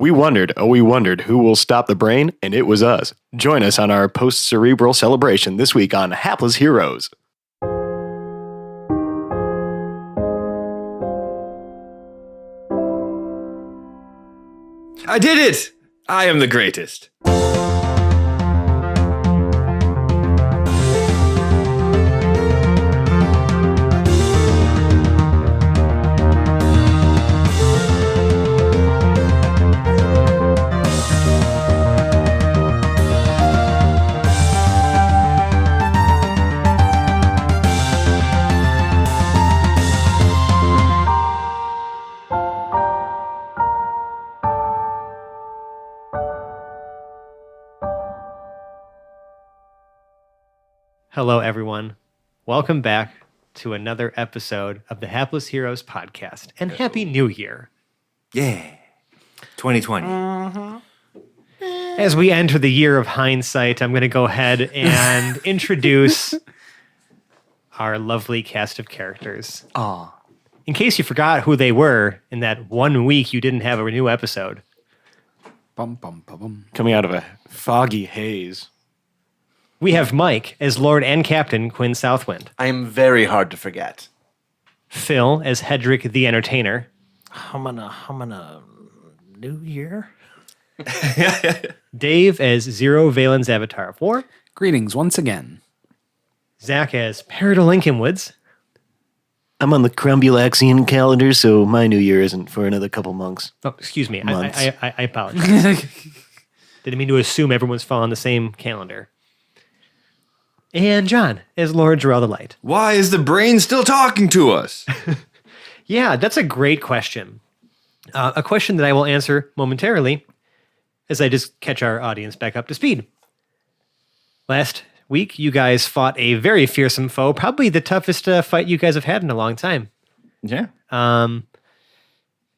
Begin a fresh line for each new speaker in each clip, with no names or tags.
We wondered who will stop the brain, and it was us. Join us on our Post-Cerebral celebration this week on Hapless Heroes.
I did it! I am the greatest.
Hello, everyone. Welcome back to another episode of the Hapless Heroes podcast. And Happy New Year.
Yeah. 2020.
As we enter the year of hindsight, I'm going to go ahead and introduce our lovely cast of characters.
Aw.
In case you forgot who they were in that 1 week you didn't have a new episode.
Coming out of a foggy haze.
We have Mike as Lord and Captain Quinn Southwind.
I am very hard to forget.
Phil as Hedrick the Entertainer.
Humana New Year?
Dave as Zero Valen's Avatar of War.
Greetings once again.
Zach as Peridot Lincolnwoods.
I'm on the Crumbulaxian calendar, so my new year isn't for another couple months.
Oh, excuse me.
Months.
I apologize. Didn't mean to assume everyone's following the same calendar. And John as Lord Jarrell the Light.
Why is the brain still talking to us?
Yeah, that's a great question. A question that I will answer momentarily as I just catch our audience back up to speed. Last week, you guys fought a very fearsome foe, probably the toughest fight you guys have had in a long time.
Yeah.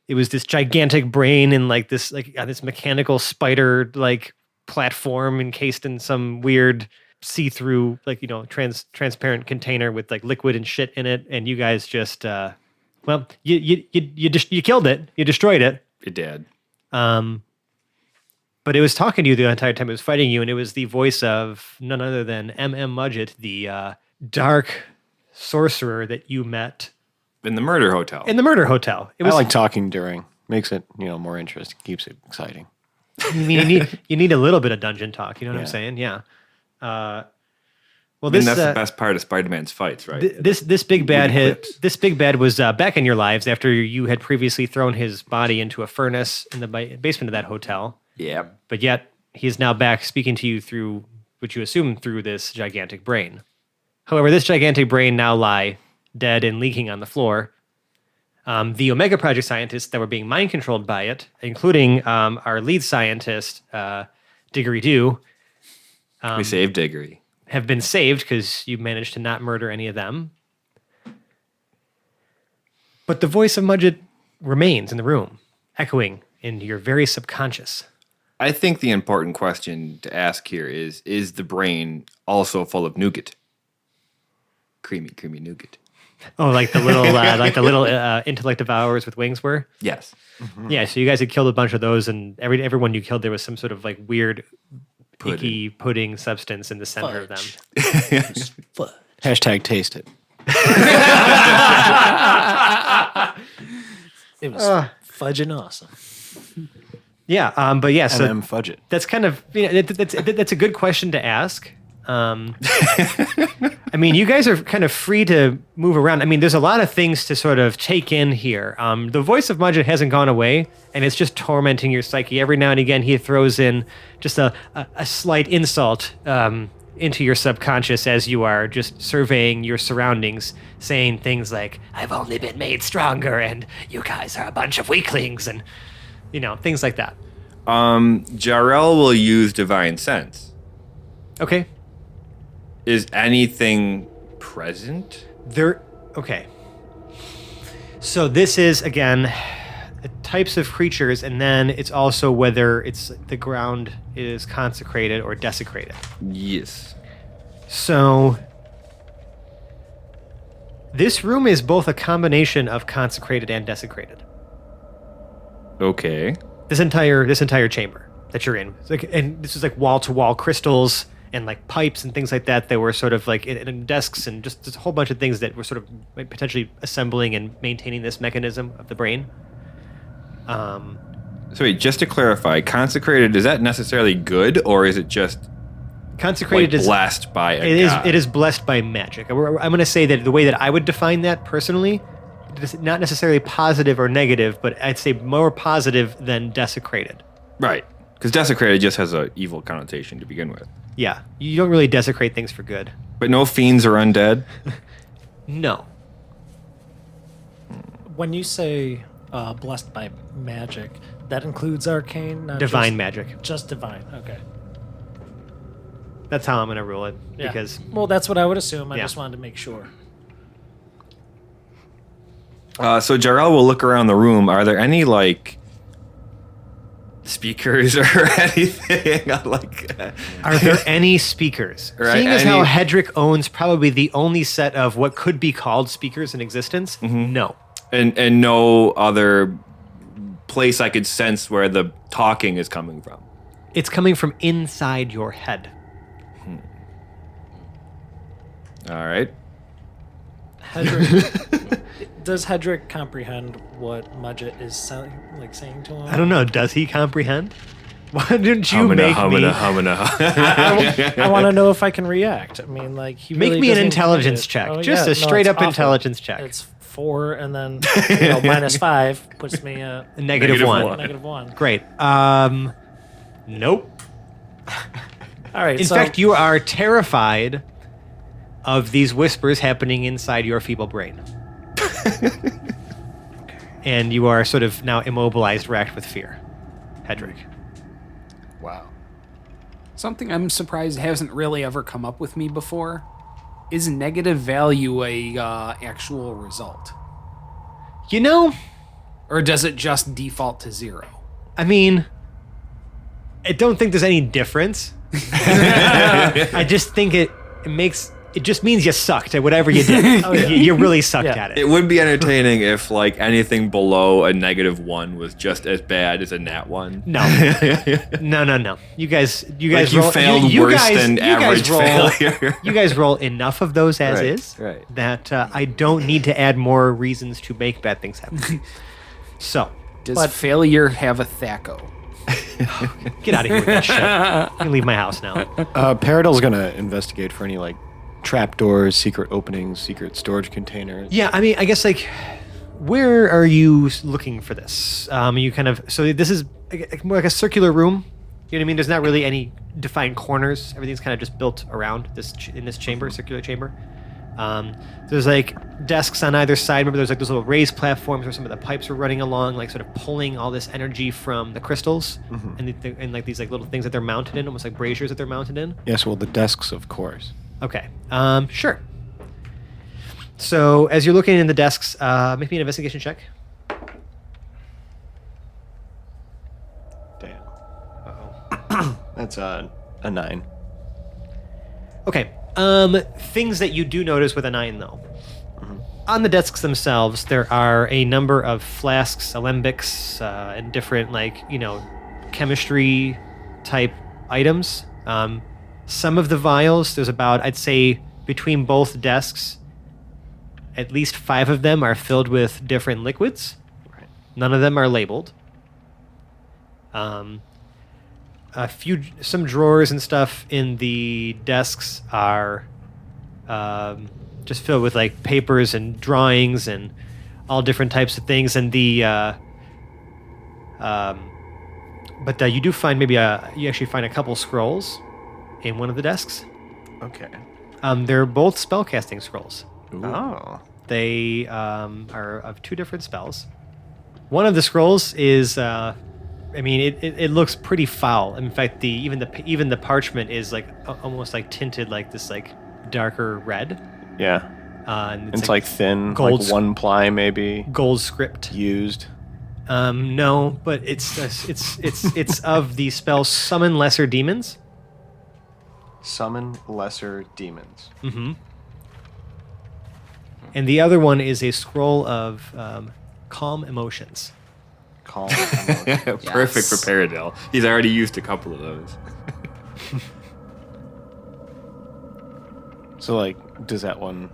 It was this gigantic brain in this mechanical spider platform encased in some weird see-through transparent container with liquid and shit in it, and you guys just you killed it, you destroyed it.
It did.
But it was talking to you the entire time it was fighting you, and it was the voice of none other than Mudget, the dark sorcerer that you met
In the murder hotel.
in the murder hotel. It
I
was
like talking during. Makes it, more interesting. Keeps it exciting.
you need a little bit of dungeon talk, you know what I'm
Yeah.
saying? Yeah. Well,
And that's the best part of Spider-Man's fights, right?
This big bad
clips.
this big bad was back in your lives after you had previously thrown his body into a furnace in the basement of that hotel.
Yeah.
But yet he is now back speaking to you through what you assume through this gigantic brain. However, this gigantic brain now lie dead and leaking on the floor. The Omega Project scientists that were being mind controlled by it, including our lead scientist, Diggory Doo,
We saved Diggory.
have been saved because you managed to not murder any of them. But the voice of Mudget remains in the room, echoing in your very subconscious.
I think the important question to ask here is the brain also full of nougat? Creamy nougat.
Oh, like the little, intellect of ours with wings were?
Yes.
Yeah, so you guys had killed a bunch of those, and everyone you killed, there was some sort of weird, icky pudding substance in the center of them.
Hashtag taste it.
It was fudging awesome.
Yeah, but yeah, so
Fudget.
that's kind of that's a good question to ask. I mean, you guys are kind of free to move around. I mean, there's a lot of things to sort of take in here. The voice of Mudget hasn't gone away, and it's just tormenting your psyche. Every now and again, he throws in just a slight insult into your subconscious as you are just surveying your surroundings, saying things like, "I've only been made stronger," and "You guys are a bunch of weaklings," and things like that.
Jarrell will use Divine Sense.
Okay.
Is anything present?
Okay. So this is, again, types of creatures, and then it's also whether the ground is consecrated or desecrated.
Yes.
So this room is both a combination of consecrated and desecrated.
Okay.
This entire chamber that you're in. It's like, and this is like wall to wall crystals and like pipes and things like that were sort of like in desks and just a whole bunch of things that were sort of like potentially assembling and maintaining this mechanism of the brain.
So wait, just to clarify, consecrated, is that necessarily good, or is it just
Consecrated
like
is
blessed by a god?
It is blessed by magic. I'm going to say that the way that I would define that personally, it's not necessarily positive or negative, but I'd say more positive than desecrated.
Right. Because desecrated just has an evil connotation to begin with.
Yeah, you don't really desecrate things for good.
But no fiends or undead?
No.
When you say blessed by magic, that includes arcane, not
Divine
just,
magic.
Just divine. Okay.
That's how I'm going to rule it.
Yeah.
Because
Well, that's what I would assume. I
Yeah.
just wanted to make sure.
So Jarrell will look around the room. Are there any, like, speakers or anything?
are there any speakers?
Right,
Seeing as how
any-
Hedrick owns probably the only set of what could be called speakers in existence, no.
And no other place I could sense where the talking is coming from?
It's coming from inside your head.
All right.
Hedrick, does Hedrick comprehend what Mudget is saying to him?
I don't know. Does he comprehend? Why didn't you
Humana,
make me...
I want to know if I can react. I mean, like he
Make
really
me an
doesn't
intelligence
get it.
check.
Oh,
Just
yeah,
a straight
it's
up
awful.
intelligence check.
It's 4, and then minus 5 puts me at
A negative one.
-1.
Great. Nope.
All right.
In
so,
fact, you are terrified of these whispers happening inside your feeble brain. And you are sort of now immobilized, racked with fear. Hedrick.
Wow.
Something I'm surprised hasn't really ever come up with me before. Is negative value a actual result?
You know,
Or does it just default to 0?
I mean, I don't think there's any difference. I just think it just means you sucked at whatever you did. You really sucked
Yeah.
at it.
It would be entertaining if, like, anything below a -1 was just as bad as a nat 1.
No. No. You guys
Like, you
roll,
failed
you
worse
guys-
than
you guys
average
roll-
failure.
You guys roll enough of those as
Right,
is
right.
that I don't need to add more reasons to make bad things happen. So,
Does failure have a THACO?
get out of here with that shit. You can leave my house now.
Paradol's gonna investigate for any like trapdoors, secret openings, secret storage containers.
Yeah, I mean, I guess like, where are you looking for this? You kind of this is more like a circular room. You know what I mean? There's not really any defined corners. Everything's kind of just built around in this chamber, circular chamber. There's like desks on either side. Remember, there's like those little raised platforms where some of the pipes are running along, like sort of pulling all this energy from the crystals, and like these like little things that they're mounted in, almost like braziers that they're mounted in.
Yes, well, the desks, of course.
Okay. Sure. So as you're looking in the desks, make me an investigation check.
Damn. Uh-oh. That's a 9.
Okay. Things that you do notice with a 9, though. On the desks themselves, there are a number of flasks, alembics, and different, chemistry type items. Some of the vials, there's about, I'd say, between both desks, at least 5 of them are filled with different liquids.
Right.
None of them are labeled. Some drawers and stuff in the desks are just filled with like papers and drawings and all different types of things. And but you do find you actually find a couple scrolls in one of the desks.
Okay.
They're both spellcasting scrolls.
Oh.
They are of 2 different spells. One of the scrolls is, it looks pretty foul. In fact, even the parchment is like almost like tinted like this like darker red.
Yeah.
And
It's like thin,
gold
like 1 ply maybe
gold script.
used.
No, but it's of the spell Summon Lesser Demons.
Summon lesser demons.
Mm-hmm. And the other one is a scroll of Calm Emotions.
calm.
Perfect for Paradell. He's already used a couple of those.
So, like, does that one,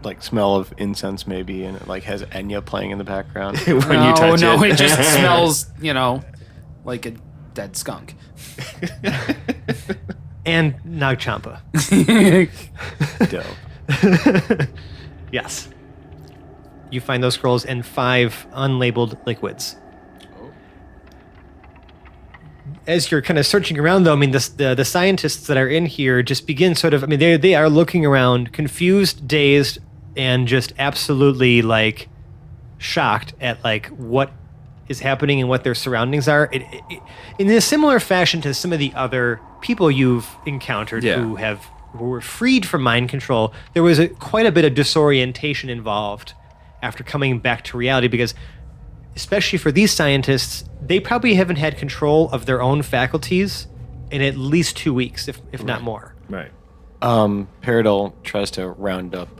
like, smell of incense maybe, and it, like, has Enya playing in the background?
When you touch
it just smells, like a dead skunk.
And Nagchampa.
Dope.
Yes. You find those scrolls and 5 unlabeled liquids. As you're kind of searching around, though, I mean, the scientists that are in here just begin sort of, I mean, they are looking around, confused, dazed, and just absolutely, like, shocked at, like, what is happening and what their surroundings are. In a similar fashion to some of the other people you've encountered who were freed from mind control, there was quite a bit of disorientation involved after coming back to reality, because especially for these scientists, they probably haven't had control of their own faculties in at least 2 weeks, if not more.
Right.
Paradol tries to round up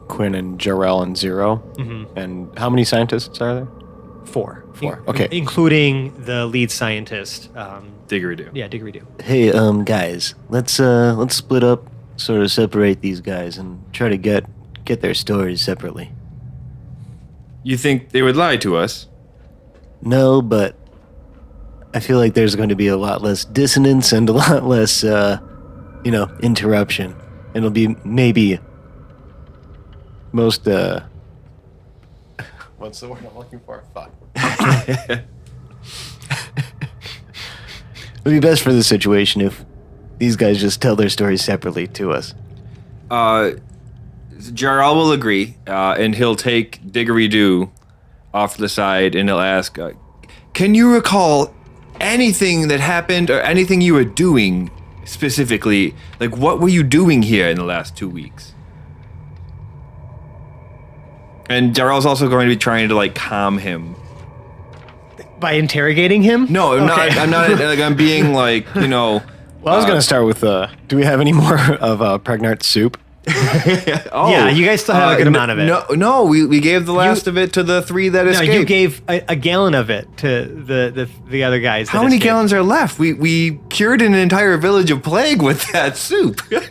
Quinn and Jarrell and Zero.
Mm-hmm.
And how many scientists are there?
4.
Okay.
Including the lead scientist.
Diggery-doo.
Yeah, Diggery-Doo.
Hey, guys, let's split up, sort of separate these guys, and try to get their stories separately.
You think they would lie to us?
No, but I feel like there's going to be a lot less dissonance and a lot less, interruption. And it'll be maybe most,
What's the word I'm looking for? Fuck.
it'll be best for the situation if these guys just tell their stories separately to us.
Jarl will agree, and he'll take Diggery-Doo off to the side, and he'll ask, can you recall anything that happened or anything you were doing specifically? Like, what were you doing here in the last 2 weeks? And Jarl's also going to be trying to, like, calm him.
By interrogating him?
No,
Okay.
I'm not, like, I'm being, like,
Well, I was going to start with, do we have any more of Pregnart soup?
Yeah, you guys still have a good amount of it.
No, we gave the last of it to the 3 that
No,
escaped.
you gave a gallon of it to the other guys.
How
that
many
escaped.
gallons are left? We cured an entire village of plague with that soup.
Yeah,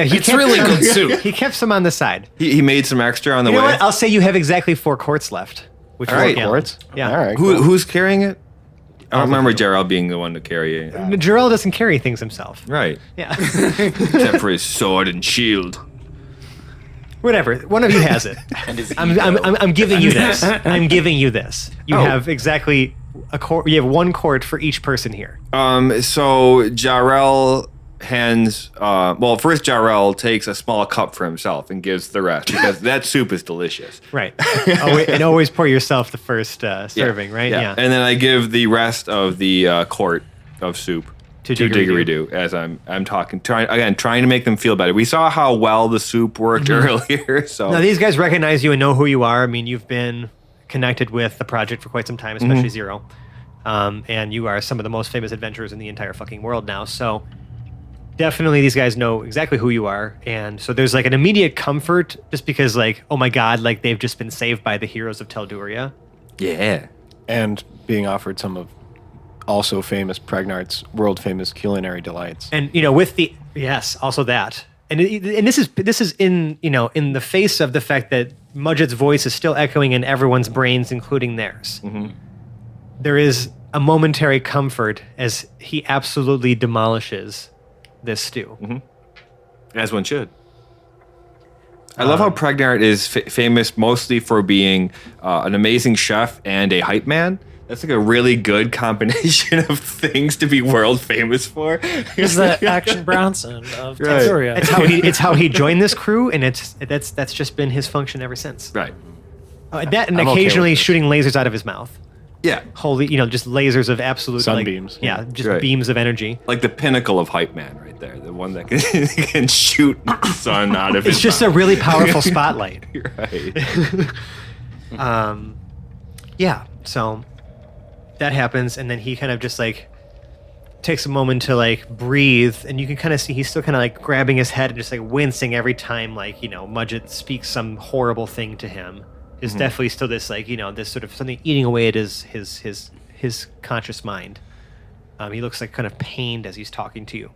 It's really good soup.
He kept some on the side.
he made some extra on the
You know
way.
what? I'll say you have exactly 4 quarts left. Which
All
is
right.
a gallon.
Quarts?
Yeah.
All right. Cool.
Who's carrying it? I don't remember Jarrell being the one to carry it.
Jarrell doesn't carry things himself.
Right.
Yeah.
Except for his sword and shield.
Whatever. One of you has it. I'm giving you this. I'm giving you this. You
Oh.
have exactly a quart. You have 1 quart for each person here.
So Jarrell hands, first Jarrell takes a small cup for himself and gives the rest because that soup is delicious.
Right. And always pour yourself the first serving, right?
Yeah. And then I give the rest of the quart of soup to Diggery-Doo as I'm trying to make them feel better. We saw how well the soup worked earlier, so
Now, these guys recognize you and know who you are. I mean, you've been connected with the project for quite some time, especially Zero. And you are some of the most famous adventurers in the entire fucking world now. So definitely these guys know exactly who you are. And so there's like an immediate comfort just because, like, oh my God, like they've just been saved by the heroes of Telduria.
yeah.
And being offered some of also famous Pregnart's world famous culinary delights.
And, also that. And this is in the face of the fact that Mudget's voice is still echoing in everyone's brains, including theirs.
Mm-hmm.
There is a momentary comfort as he absolutely demolishes this stew.
Mm-hmm. As one should. I love how Pregnart is famous mostly for being an amazing chef and a hype man. That's like a really good combination of things to be world famous for.
He's the Action Bronson of Telduria.
It's how he joined this crew, and that's just been his function ever since.
Right.
That and
I'm okay
occasionally
with this.
shooting lasers out of his mouth.
Yeah.
Holy, just lasers of absolute
Sunbeams.
Like, just
Right.
beams of energy.
Like the pinnacle of hype man right there. The one that can shoot the sun out of his
It's just
mouth.
a really powerful spotlight.
Right.
Yeah, so that happens, and then he kind of just like takes a moment to like breathe, and you can kind of see he's still kind of like grabbing his head and just like wincing every time like Mudget speaks some horrible thing to him. is definitely still this like this sort of something eating away at his conscious mind. He looks like kind of pained as he's talking to you.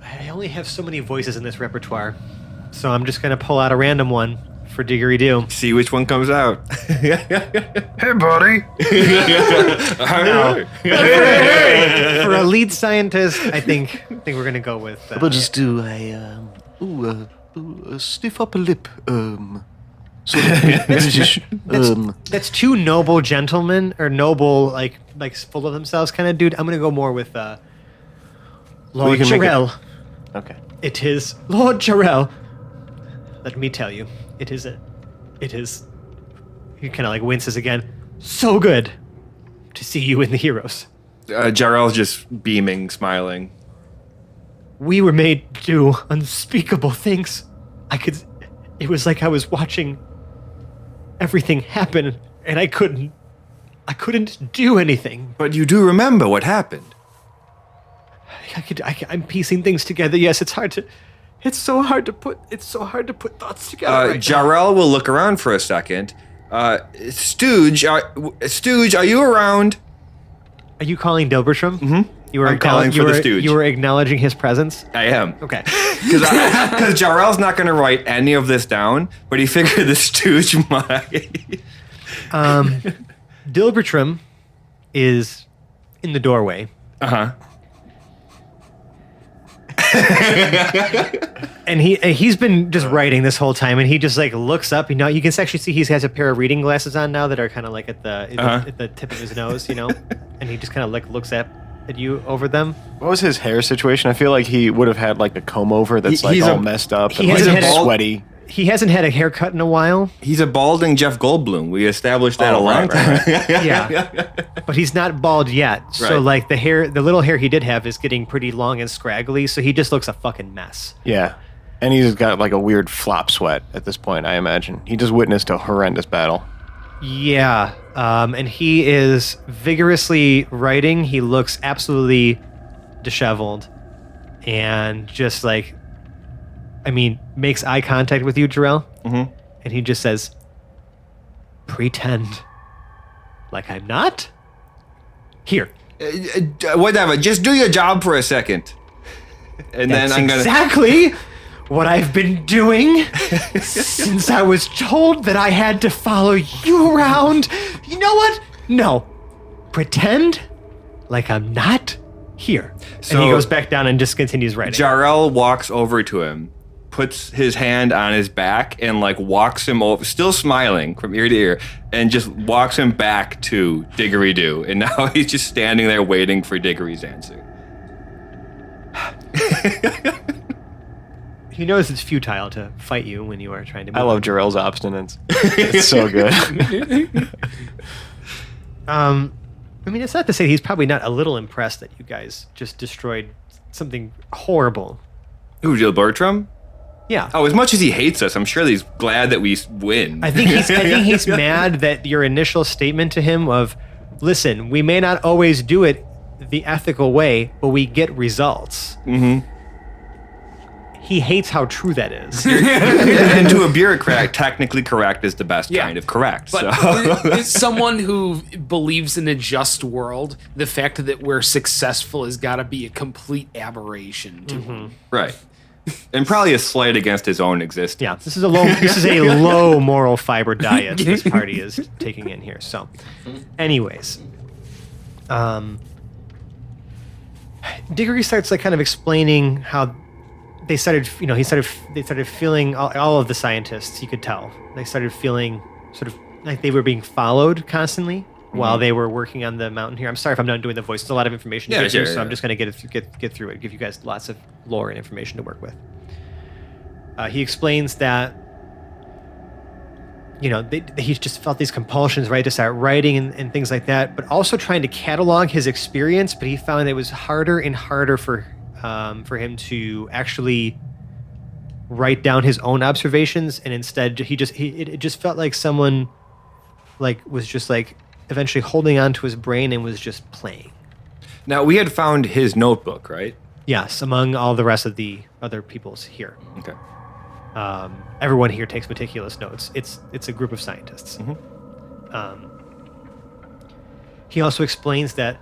I only have so many voices in this repertoire, so I'm just gonna pull out a random one for Diggory Doo.
See which one comes out.
Hey, buddy.
For a lead scientist, I think we're gonna go with.
We'll just do a stiff upper lip. Sort of British.
That's two noble gentlemen or noble like full of themselves kind of dude. I'm gonna go more with Lord
you can make
Jarrell.
Okay.
It is Lord Jarrell. Let me tell you, it is. He kind of like winces again. So good to see you in the heroes.
Jarrell's just beaming, smiling.
We were made to do unspeakable things. It was like I was watching everything happen, and I couldn't do anything.
But you do remember what happened.
I'm piecing things together. Yes, it's so hard to put thoughts together. Right
Jarrell will look around for a second. Stooge, are you around?
Are you calling Dilbertram?
Mm-hmm. I'm calling for the Stooge.
You were acknowledging his presence?
I am.
Okay.
Because Jarrell's not going to write any of this down, but he figured the Stooge might.
Dilbertram is in the doorway.
Uh-huh.
And he's been just writing this whole time, and he just like looks up. You can actually see he has a pair of reading glasses on now that are kind of like at the tip of his nose, and he just kind of like looks at you over them.
What was his hair situation? I feel like he would have had like a comb over that's like
He's
all
a-
messed up
he
and
hasn't
like
had a-
sweaty.
He hasn't had a haircut in a while.
He's a balding Jeff Goldblum. We established that a long time.
Yeah, but he's not bald yet. So
Right.
like the little hair he did have is getting pretty long and scraggly. So he just looks a fucking mess.
Yeah. And he's got like a weird flop sweat at this point, I imagine. He just witnessed a horrendous battle.
Yeah, and he is vigorously writing. He looks absolutely disheveled, and just like, makes eye contact with you, Jarrell.
Mm-hmm.
And he just says, "Pretend like I'm not here."
Whatever. Just do your job for a second. And
That's
then I'm going to...
exactly what I've been doing since I was told that I had to follow you around. You know what? No. Pretend like I'm not here. And
So-
he goes back down and just continues writing.
Jarrell walks over to him, puts his hand on his back, and like walks him over, still smiling from ear to ear, and just walks him back to Diggory Doo. And now he's just standing there waiting for Diggory's answer.
He knows it's futile to fight you when you are trying to move.
I love Jarrell's obstinance. It's so good.
It's not to say he's probably not a little impressed that you guys just destroyed something horrible.
Who, Jill Bertram?
Yeah.
Oh, as much as he hates us, I'm sure he's glad that we win.
I think he's mad that your initial statement to him of, listen, we may not always do it the ethical way, but we get results.
Mm-hmm.
He hates how true that is.
And to a bureaucrat, technically correct is the best kind of correct.
But
So.
as someone who believes in a just world, the fact that we're successful has got to be a complete aberration to him.
Right. And probably a slight against his own existence.
Yeah, this is a low moral fiber diet this party is taking in here. So, anyways, Diggory starts like kind of explaining how they started feeling all of the scientists. You could tell they started feeling sort of like they were being followed constantly while they were working on the mountain here. I'm sorry if I'm not doing the voice. It's a lot of information to
Yeah,
get through,
sure,
so I'm
yeah.
just going to get through it, give you guys lots of lore and information to work with. He explains that he just felt these compulsions, right, to start writing and things like that, but also trying to catalog his experience. But he found it was harder and harder for him to actually write down his own observations, and instead it just felt like someone was just eventually holding on to his brain and was just playing.
Now, we had found his notebook, right?
Yes, among all the rest of the other people's here.
Okay.
Everyone here takes meticulous notes. It's a group of scientists. He also explains that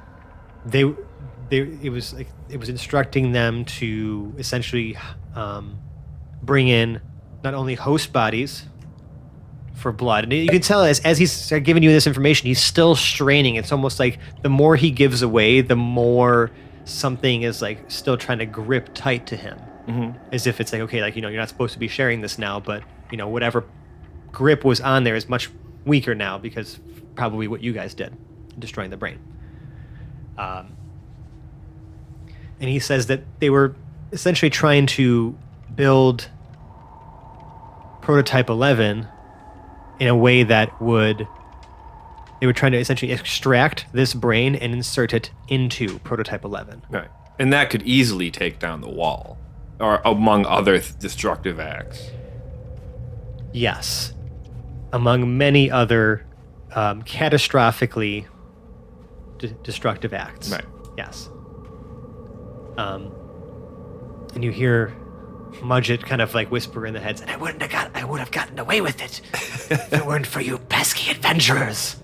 it was instructing them to essentially bring in not only host bodies for blood, and you can tell as he's giving you this information, he's still straining. It's almost like the more he gives away, the more something is like still trying to grip tight to him, as if it's like, okay, like, you're not supposed to be sharing this now, but whatever grip was on there is much weaker now because probably what you guys did, destroying the brain. And he says that they were essentially trying to build Prototype 11 in a way that they were trying to essentially extract this brain and insert it into Prototype 11.
Right. And that could easily take down the wall, or among other destructive acts.
Yes. Among many other catastrophically destructive acts.
Right.
Yes. And you hear Mudget kind of like whisper in the heads, and I would have gotten away with it if it weren't for you pesky adventurers.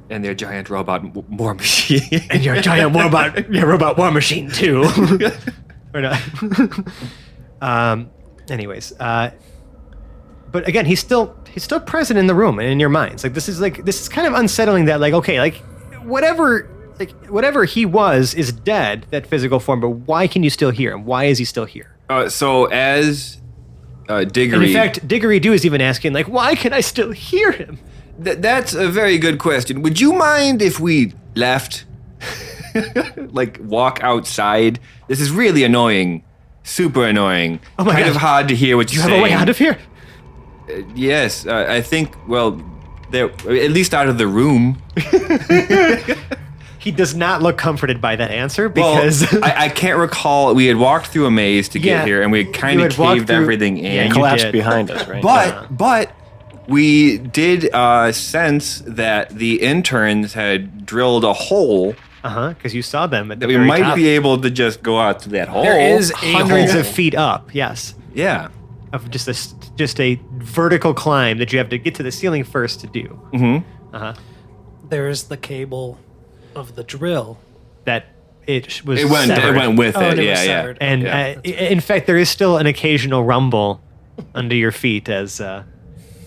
And their giant robot war machine.
And your giant robot war machine too. Or not. Anyways, but again, he's still present in the room and in your minds. Like this is kind of unsettling that, like, okay, like whatever he was is dead, that physical form, but why can you still hear him? Why is he still here?
So as Diggory...
And in fact, Diggory-Doo is even asking, like, why can I still hear him?
That's a very good question. Would you mind if we left? Like, walk outside? This is really annoying. Super annoying.
Oh my
kind
God.
of hard to hear what you're saying.
You have a way out of here?
Yes, I think, well, they're at least out of the room.
He does not look comforted by that answer because...
Well, I can't recall. We had walked through a maze to get here, and we kind
you
of
had walked
caved
through-
everything in.
Yeah, you
Collapsed
did.
behind us, right?
But we did sense that the interns had drilled a hole
because you saw them at the
that we
very
might
top.
be able to just go out through that hole.
There is a
hundreds
hole.
of feet up, yes.
Yeah.
Of just a vertical climb that you have to get to the ceiling first to do.
Mm-hmm.
There's the cable of the drill.
That it was
It went
severed.
with
Oh,
it.
and it was
Yeah, yeah.
severed.
And
Yeah.
in fact, there is still an occasional rumble under your feet as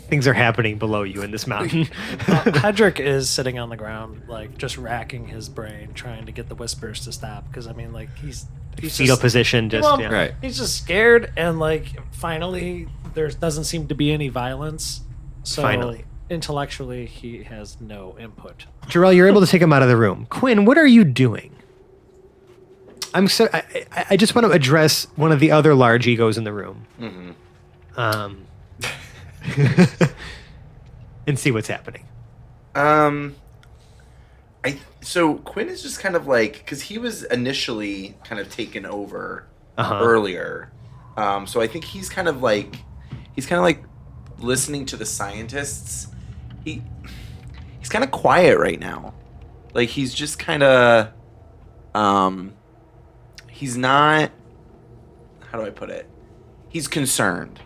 things are happening below you in this mountain.
Hedrick is sitting on the ground, like just racking his brain, trying to get the whispers to stop. Because I mean, like he's
Fetal
just,
position, just
well,
yeah.
Right.
He's just scared, and like finally, there doesn't seem to be any violence. So
Finally.
intellectually, he has no input.
Jarrell, you're able to take him out of the room. Quinn, what are you doing? I just want to address one of the other large egos in the room. And see what's happening.
So Quinn is just kind of like, because he was initially kind of taken over
Uh-huh.
earlier. So I think he's kind of like listening to the scientists. He's kind of quiet right now. Like he's just kind of, he's not, how do I put it? He's concerned.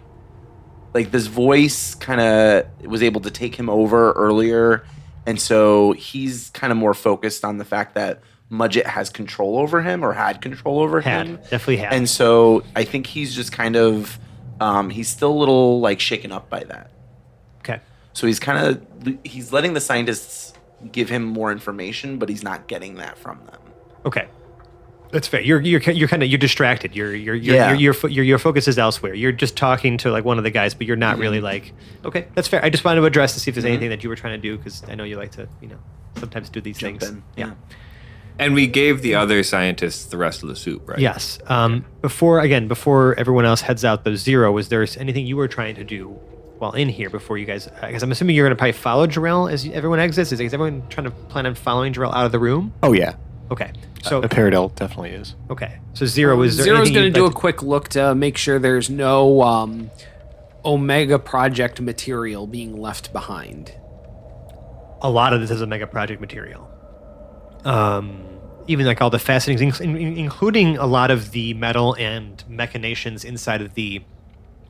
Like this voice kind of was able to take him over earlier. And so he's kind of more focused on the fact that Mudget has control over him, or had control over him.
Definitely had.
And so I think he's just kind of, he's still a little like shaken up by that.
Okay.
So he's letting the scientists give him more information, but he's not getting that from them.
Okay. That's fair. You're distracted.
Yeah.
Your focus is elsewhere. You're just talking to like one of the guys, but you're not really like, okay, that's fair. I just wanted to address to see if there's anything that you were trying to do, because I know you like to, sometimes do these
Jump
things.
in.
Yeah.
And we gave the other scientists the rest of the soup, right?
Yes. Before everyone else heads out, the Zero, was there anything you were trying to do while in here before you guys? Because I'm assuming you're going to probably follow Jarrell as everyone exits. Is everyone trying to plan on following Jarrell out of the room?
Oh, yeah.
Okay. So
A Paradel definitely is.
okay. So Zero, is there
Zero's
anything
going to
you'd
do
like
a quick look to make sure there's no Omega Project material being left behind.
a lot of this is Omega Project material. Even like all the fastenings, including a lot of the metal and machinations inside of the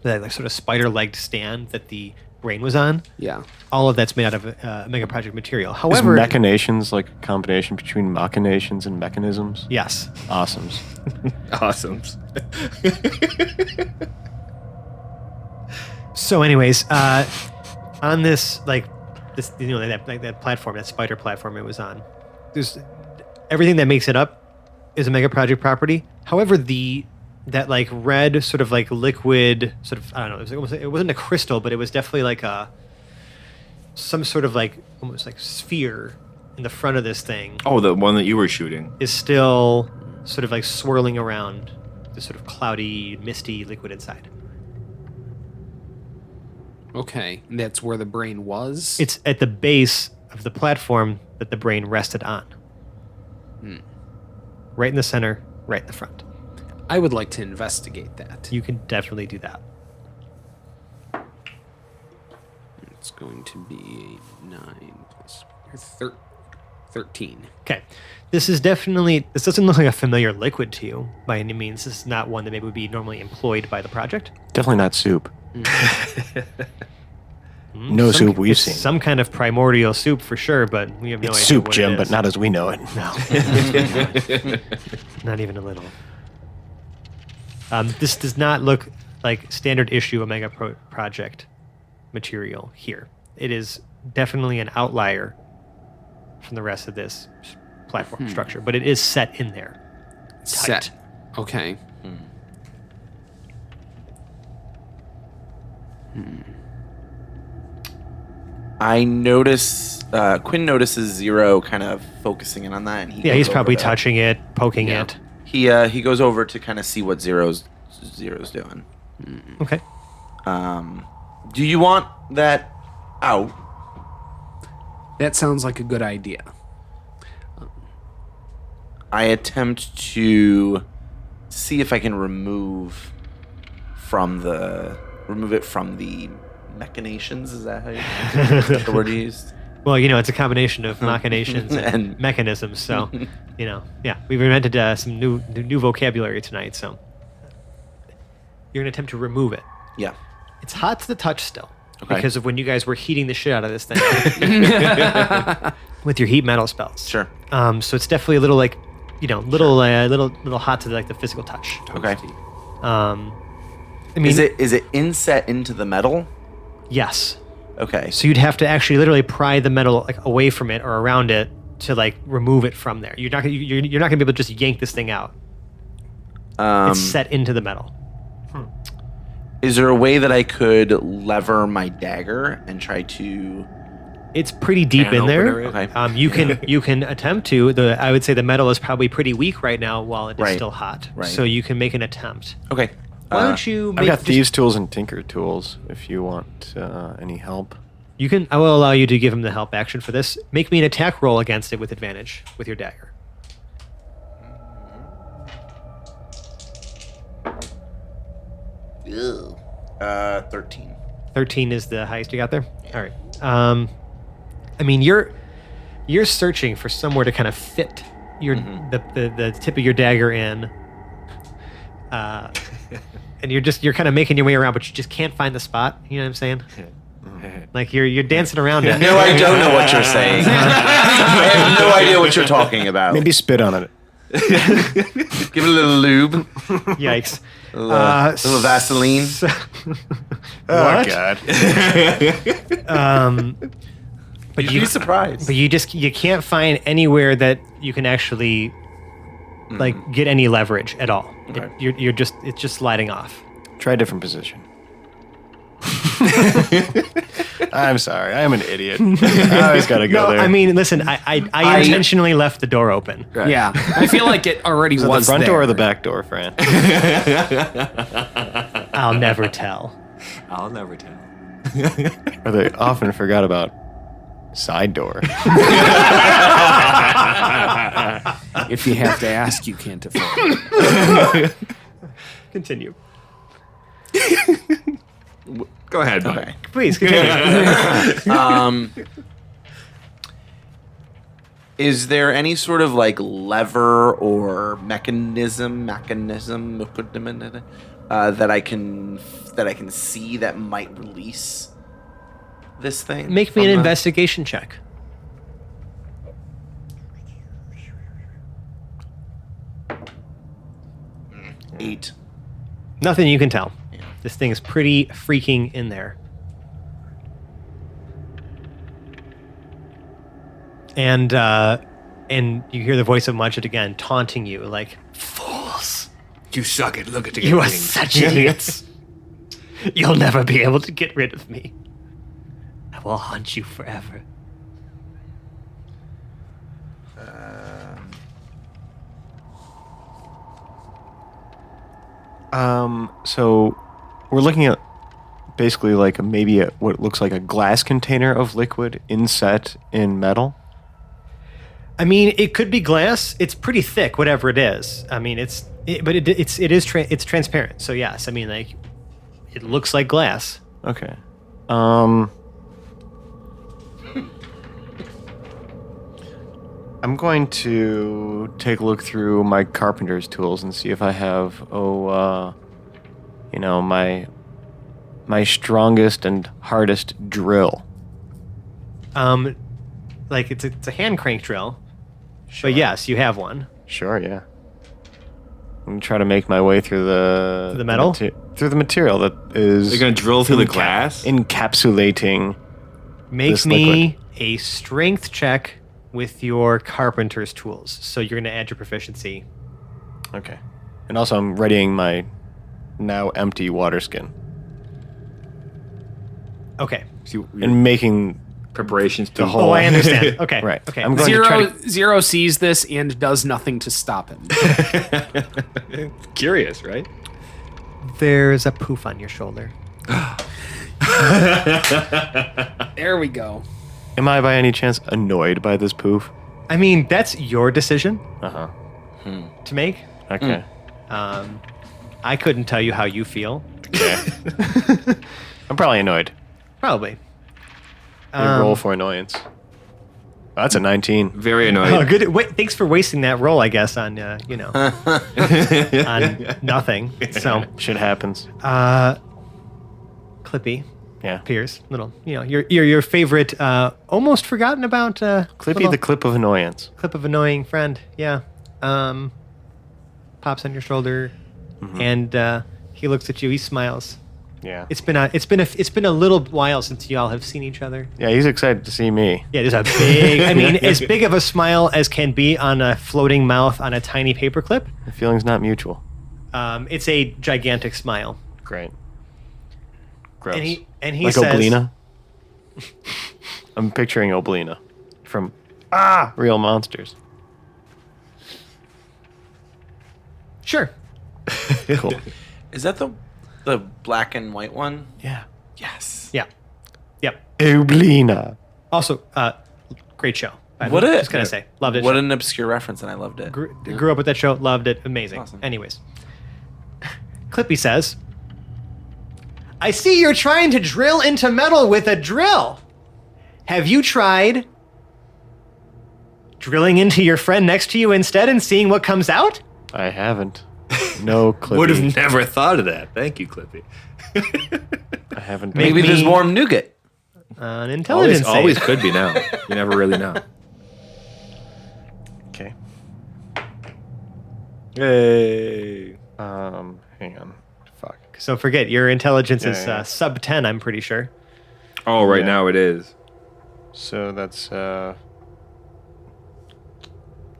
that like sort of spider-legged stand that the brain was on.
Yeah.
All of that's made out of Mega Project material.
Is
However,
machinations like a combination between machinations and mechanisms?
yes.
Awesomes.
Awesome.
So, anyways, on this that platform, that spider platform it was on, there's everything that makes it up is a Mega Project property. However, that like red sort of like liquid sort of, I don't know, it wasn't a crystal, but it was definitely like some sort of like almost like sphere in the front of this thing
Oh, the one that you were shooting.
is still sort of like swirling around this sort of cloudy, misty liquid inside.
Okay. And that's where the brain was?
It's at the base of the platform that the brain rested on. Right in the center, right in the front.
I would like to investigate that.
You can definitely do that.
It's going to be a 9 plus 13.
Okay. This doesn't look like a familiar liquid to you by any means. This is not one that maybe would be normally employed by the project.
Definitely not soup. No soup we've
It's
seen.
some kind of primordial soup for sure, but we have no
It's
idea
soup,
what
Jim,
it
but
is.
not as we know it.
No. Not even a little. This does not look like standard issue Omega Project material here. It is definitely an outlier from the rest of this platform structure, but it is set in there. Tight.
Set. Okay.
I notice Quinn notices Zero kind of focusing in on that, and
Yeah,
goes
he's
over
probably
to-
touching it, poking
Yeah.
it.
He goes over to kind of see what Zero's doing.
Okay.
Do you want that out?
That sounds like a good idea.
I attempt to see if I can remove it from the machinations. Is that how is that the word you used?
Well, it's a combination of machinations and
And-
mechanisms. So, we've invented some new vocabulary tonight. So, you're gonna attempt to remove it.
Yeah.
It's hot to the touch still,
Okay.
because of when you guys were heating the shit out of this thing with your heat metal spells.
Sure.
So it's definitely a little like, little hot to like the physical touch.
Okay.
I mean,
Is it inset into the metal?
Yes.
Okay.
So you'd have to actually literally pry the metal like away from it or around it to like remove it from there. You're not gonna be able to just yank this thing out. It's set into the metal.
Is there a way that I could lever my dagger and try to?
It's pretty deep
Can
in there.
opener it?
Okay.
You can attempt to. I would say the metal is probably pretty weak right now while it is
Right.
still hot.
Right.
So you can make an attempt.
Okay.
Why don't you make
I've got
just-
thieves' tools and tinker tools if you want any help.
You can. I will allow you to give him the help action for this. Make me an attack roll against it with advantage with your dagger.
Ew. 13.
13 is the highest you got there. All right. I mean, you're searching for somewhere to kind of fit your the tip of your dagger in, and you're kind of making your way around, but you just can't find the spot. You know what I'm saying? Like you're dancing around it.
No, I don't know what you're saying. I have no idea what you're talking about.
Maybe spit on it.
Give it a little lube,
Yikes.
a little Vaseline.
Oh, God.
But
You'd be surprised.
But you can't find anywhere that you can actually like get any leverage at all.
Okay.
It's just sliding off.
Try a different position. I'm sorry. I am an idiot. I always got to go
No,
there.
I mean, listen, I intentionally left the door open.
Yeah. I feel like it already
is it
was
the front
there.
door or the back door, Fran?
I'll never tell.
I'll never tell.
Or they often forgot about side door.
If you have to ask, you can't afford.
Continue.
Go ahead, Mike.
Okay.
Please continue.
Is there any sort of like lever or mechanism that I can see that might release this thing?
Make me
from
an
the-
investigation check.
8.
Nothing you can tell. This thing is pretty freaking in there. And you hear the voice of Mudget again, taunting you, like, fools.
You suck at looking to
You are such idiots. You'll never be able to get rid of me. I will haunt you forever.
So we're looking at basically like maybe what looks like a glass container of liquid inset in metal.
I mean, it could be glass. It's pretty thick, whatever it is. I mean, it's transparent. So yes, I mean, like, it looks like glass.
Okay. I'm going to take a look through my carpenter's tools and see if I have my strongest and hardest drill.
Like it's a hand crank drill. But yes, you have one.
Sure, yeah. I'm gonna try to make my way through
The metal?
through the material that is.
You're gonna drill through the glass?
encapsulating.
Make
This
me
liquid.
a strength check with your carpenter's tools. So you're gonna add your proficiency.
Okay, and also I'm readying my now empty water skin
Okay.
and making
Preparations to
the whole.
Oh, I understand. Okay.
Right.
Okay.
I'm going to try
Zero sees this and does nothing to stop him.
Curious, right?
There's a poof on your shoulder.
There we go.
Am I by any chance annoyed by this poof?
I mean, that's your decision
Uh huh.
to make.
Okay.
I couldn't tell you how you feel.
Okay. I'm probably annoyed.
Probably.
Roll for annoyance. Oh, that's a 19.
Very annoyed.
Oh, good. Wait, thanks for wasting that roll, I guess, on on nothing. So,
Shit happens.
Clippy
Yeah.
appears. Little, your favorite, almost forgotten about.
Clippy
little
the clip of annoyance.
clip of annoying friend. Yeah. Pops on your shoulder, and he looks at you. He smiles.
Yeah.
It's been a little while since y'all have seen each other.
Yeah, he's excited to see me.
Yeah, there's a big. I mean, as big of a smile as can be on a floating mouth on a tiny paperclip.
The feeling's not mutual.
It's a gigantic smile.
Great. Gross.
And he
like
says,
Oblina? I'm picturing Oblina from Real Monsters.
"Sure."
Cool.
Is that the black and white one?
Yeah.
Yes.
Yeah. Yep.
Oblina.
Also, great show. I'm
What a-
just gonna say, loved it.
What an obscure reference, and I loved it.
Grew up with that show, loved it, amazing.
Awesome.
Anyways, Clippy says, "I see you're trying to drill into metal with a drill. Have you tried drilling into your friend next to you instead and seeing what comes out?"
I haven't. No Clippy.
Would have never thought of that. Thank you, Clippy.
I haven't.
Make
Maybe there's
me-
more nougat.
An intelligence
Always
save.
could be now. You never really know.
Okay.
Hey.
Hang on. Fuck.
So forget your intelligence is
Yeah.
sub 10. I'm pretty sure.
Oh, right
Yeah.
now it is.
So that's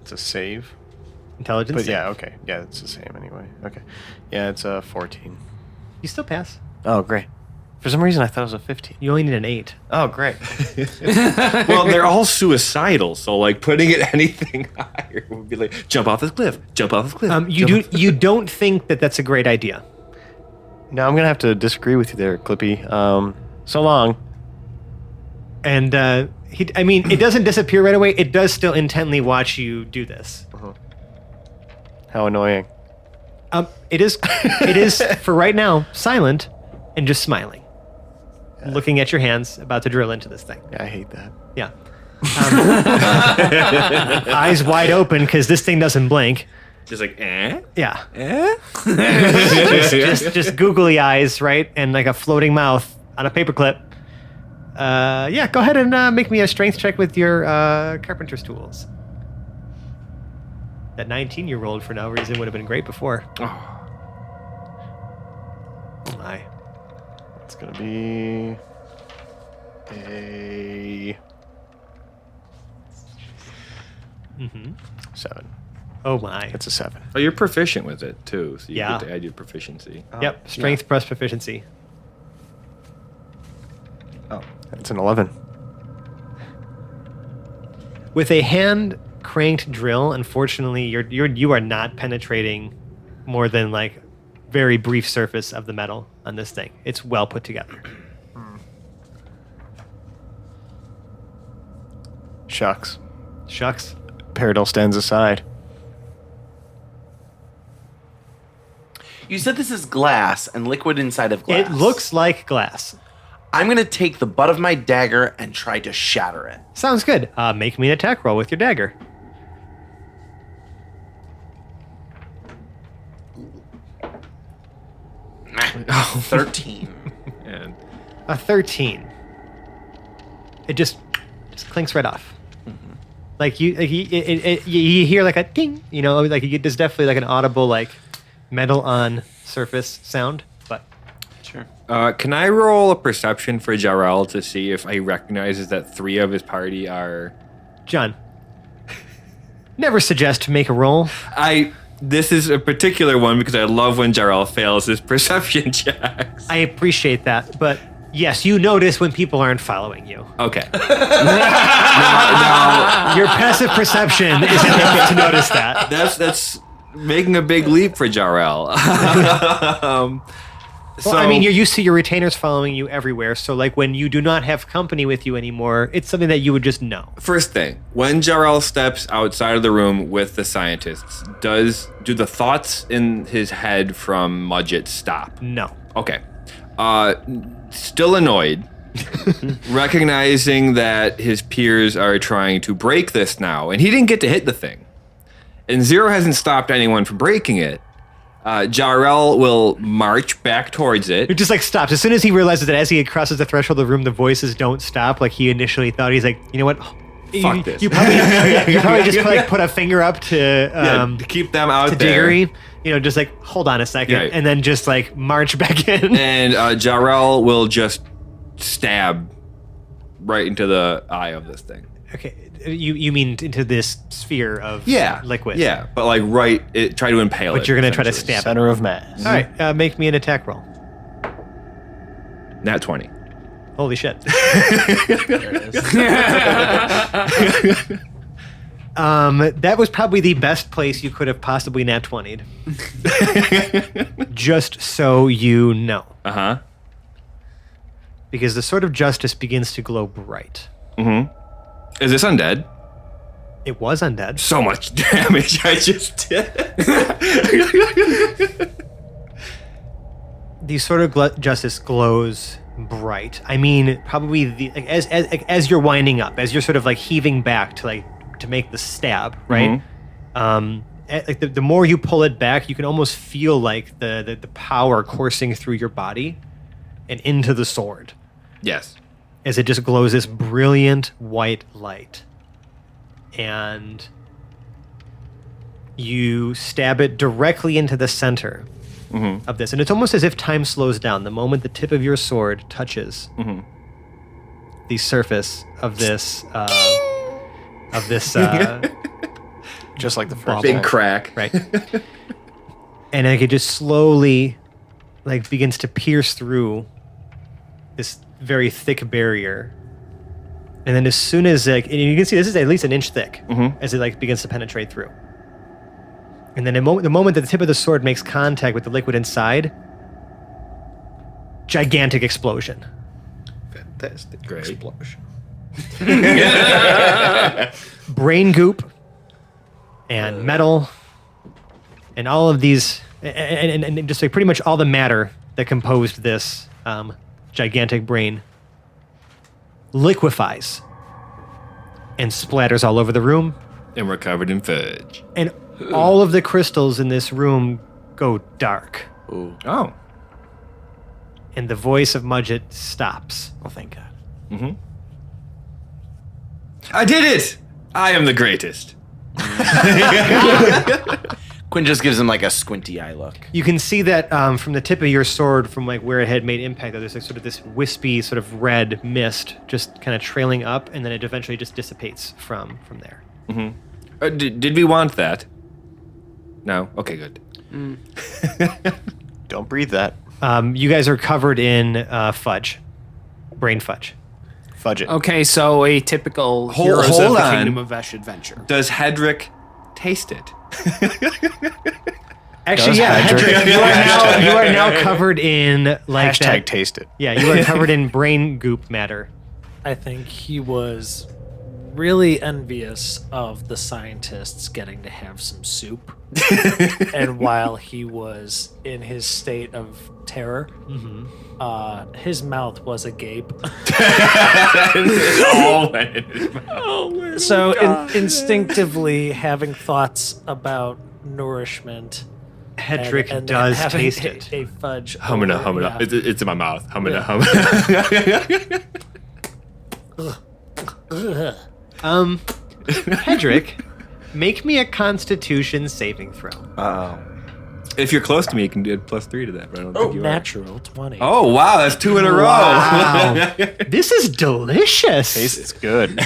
it's a save.
Intelligence.
But
save.
yeah, okay. Yeah, it's the same anyway. Okay. Yeah, it's 14.
You still pass.
Oh, great. For some reason I thought it was a 15.
You only need an 8.
Oh, great.
Well, they're all suicidal, so like putting it anything higher would be like jump off this cliff, jump off this cliff.
You don't think that that's a great idea.
No, I'm gonna have to disagree with you there, Clippy. So long.
And it doesn't disappear right away. It does still intently watch you do this.
How annoying.
It is for right now silent and just smiling, looking at your hands, about to drill into this thing.
Yeah, I hate that.
Yeah, eyes wide open because this thing doesn't blink.
Just like, eh?
Yeah.
Eh?
just googly eyes, right? And like a floating mouth on a paperclip. Yeah, go ahead and make me a strength check with your carpenter's tools. That 19 you rolled for no reason would have been great before.
Oh.
Oh my.
It's going to be a 7.
Oh my.
It's a 7.
Oh, you're proficient with it too, so you
Yeah.
get to add your proficiency.
Yep, strength plus proficiency.
Oh.
It's an 11.
With a hand cranked drill, unfortunately, you are not penetrating more than like very brief surface of the metal on this thing. It's well put together.
Shucks.
Shucks.
Paradol stands aside.
You said this is glass and liquid inside of glass.
It looks like glass.
I'm going to take the butt of my dagger and try to shatter it.
Sounds good. Make me an attack roll with your dagger.
Oh, 13.
And
A 13. It just clinks right off. Like you hear like a ding. You know, like there's definitely like an audible like metal on surface sound. But
Sure.
can I roll a perception for Jarrell to see if he recognizes that 3 of his party are...
John, never suggest to make a roll.
This is a particular one because I love when Jarrell fails his perception checks.
I appreciate that, but yes, you notice when people aren't following you.
Okay.
Your passive perception is enough to notice that.
That's making a big leap for Jarrell.
Well, I mean, you're used to your retainers following you everywhere, so like when you do not have company with you anymore, it's something that you would just know.
First thing, when Jarrell steps outside of the room with the scientists, do the thoughts in his head from Mudget stop?
No.
Okay. Still annoyed, recognizing that his peers are trying to break this now, and he didn't get to hit the thing. And Zero hasn't stopped anyone from breaking it. Jarrell will march back towards it.
It just like stops. As soon as he realizes that as he crosses the threshold of the room, the voices don't stop like he initially thought, he's like, you know what?
Fuck this.
You probably just like put a finger up to
To keep them out
to
there.
Diggory, you know, just like hold on a second,
Yeah.
and then just like march back in.
And Jarrell will just stab right into the eye of this thing.
Okay, you mean into this sphere of liquid?
Yeah, but like try to impale it.
But you're gonna try to
essentially.
stab it.
Center of mass.
All right, make me an attack roll.
Nat 20.
Holy shit.
There it is.
That was probably the best place you could have possibly nat 20'd. Just so you know.
Uh-huh.
Because the sword of justice begins to glow bright.
Mm-hmm. Is this undead?
It was undead.
So much damage I just did.
The sword of justice glows bright. I mean, probably as you're winding up, as you're sort of like heaving back to make the stab, right? The more you pull it back, you can almost feel like the power coursing through your body and into the sword
Yes.
as it just glows this brilliant white light. And you stab it directly into the center of this. And it's almost as if time slows down the moment the tip of your sword touches the surface of this
Just like the first
Bubble.
Big
time.
crack.
right. And like it just slowly like begins to pierce through this very thick barrier. And then as soon as and you can see this is at least an inch thick as it like begins to penetrate through. And then the moment that the tip of the sword makes contact with the liquid inside, gigantic explosion.
Fantastic. Great. Explosion.
Brain goop and metal and all of these and just like pretty much all the matter that composed this gigantic brain liquefies and splatters all over the room.
And we're covered in fudge.
And all of the crystals in this room go dark,
Ooh.
Oh.
and the voice of Mudget stops.
Oh, thank God.
I did it! I am the greatest.
Quinn just gives him like a squinty eye look.
You can see that from the tip of your sword, from like where it had made impact, that there's like sort of this wispy, sort of red mist just kind of trailing up, and then it eventually just dissipates from there.
Did we want that? No? Okay, good.
Don't breathe that.
You guys are covered in fudge, brain fudge.
Fudge it.
Okay, so a typical
Hold
Heroes of the
on.
Kingdom of Vesh adventure.
Does Hedrick taste it?
Actually,
Does
yeah,
Hedrick-
Hedrick, you are now covered in like
Hashtag
that.
taste it.
Yeah, you are covered in brain goop matter.
I think he was really envious of the scientists getting to have some soup. And while he was in his state of terror, his mouth was agape.
All went in his mouth.
So instinctively having thoughts about nourishment.
Hedrick
and
does
having
taste
a,
it.
a fudge.
Humana,
over-
humana.
yeah.
It's in my mouth. Humana,
Yeah.
humana.
Hedrick, make me a Constitution saving throw.
Uh-oh.
If you're close to me, you can do a +3 to that, but I don't think you are.
Natural 20.
Oh, wow, that's 2 in a row.
Wow, this is delicious.
Tastes good.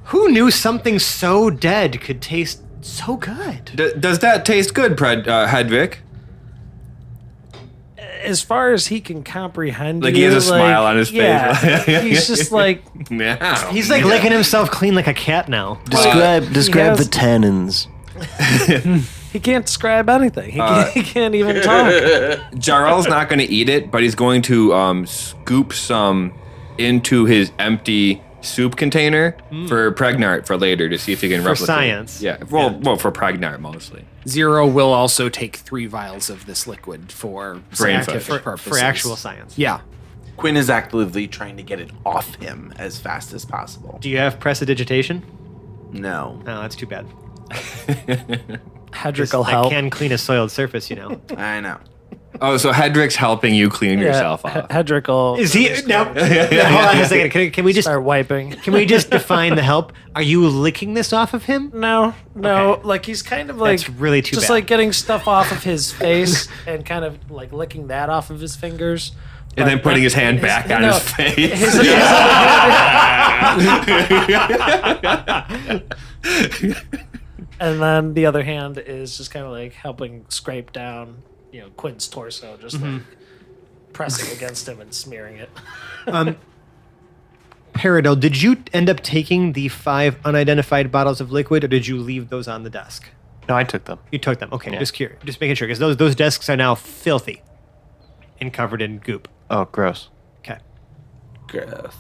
Who knew something so dead could taste so good?
Does that taste good, Hedrick?
As far as he can comprehend,
Like, he has a smile on his face.
Yeah, he's just like
Yeah.
He's like licking himself clean like a cat now.
Describe
has-
the tannins.
he can't describe anything. He can't even talk.
Jarl's not going to eat it, but he's going to scoop some into his empty soup container for Pregnart for later to see if he can replicate.
science.
Yeah, well, for Pregnart mostly.
Zero will also take 3 vials of this liquid for
Brain
scientific
fudge.
purposes.
For actual science.
Yeah.
Quinn is actively trying to get it off him as fast as possible.
Do you have prestidigitation?
No.
No, that's too bad.
Hedrick will
I
help.
can clean a soiled surface, you know.
I know.
Oh, so Hedrick's helping you clean yourself off.
Hedrick will
Is he? No. Hold on a second. Can we just
start wiping.
can we just define the help? Are you licking this off of him?
No,
Okay.
like he's kind of like
That's really too
just
bad.
like getting stuff off of his face and kind of like licking that off of his fingers.
And then putting his hand back on his face.
His and then the other hand is just kind of like helping scrape down, Quinn's torso, just like pressing against him and smearing it.
Paradol, did you end up taking the 5 unidentified bottles of liquid, or did you leave those on the desk?
No, I took them.
You took them. Okay,
Yeah.
just curious, just making sure, because those desks are now filthy and covered in goop.
Oh, gross.
Okay.
Gross.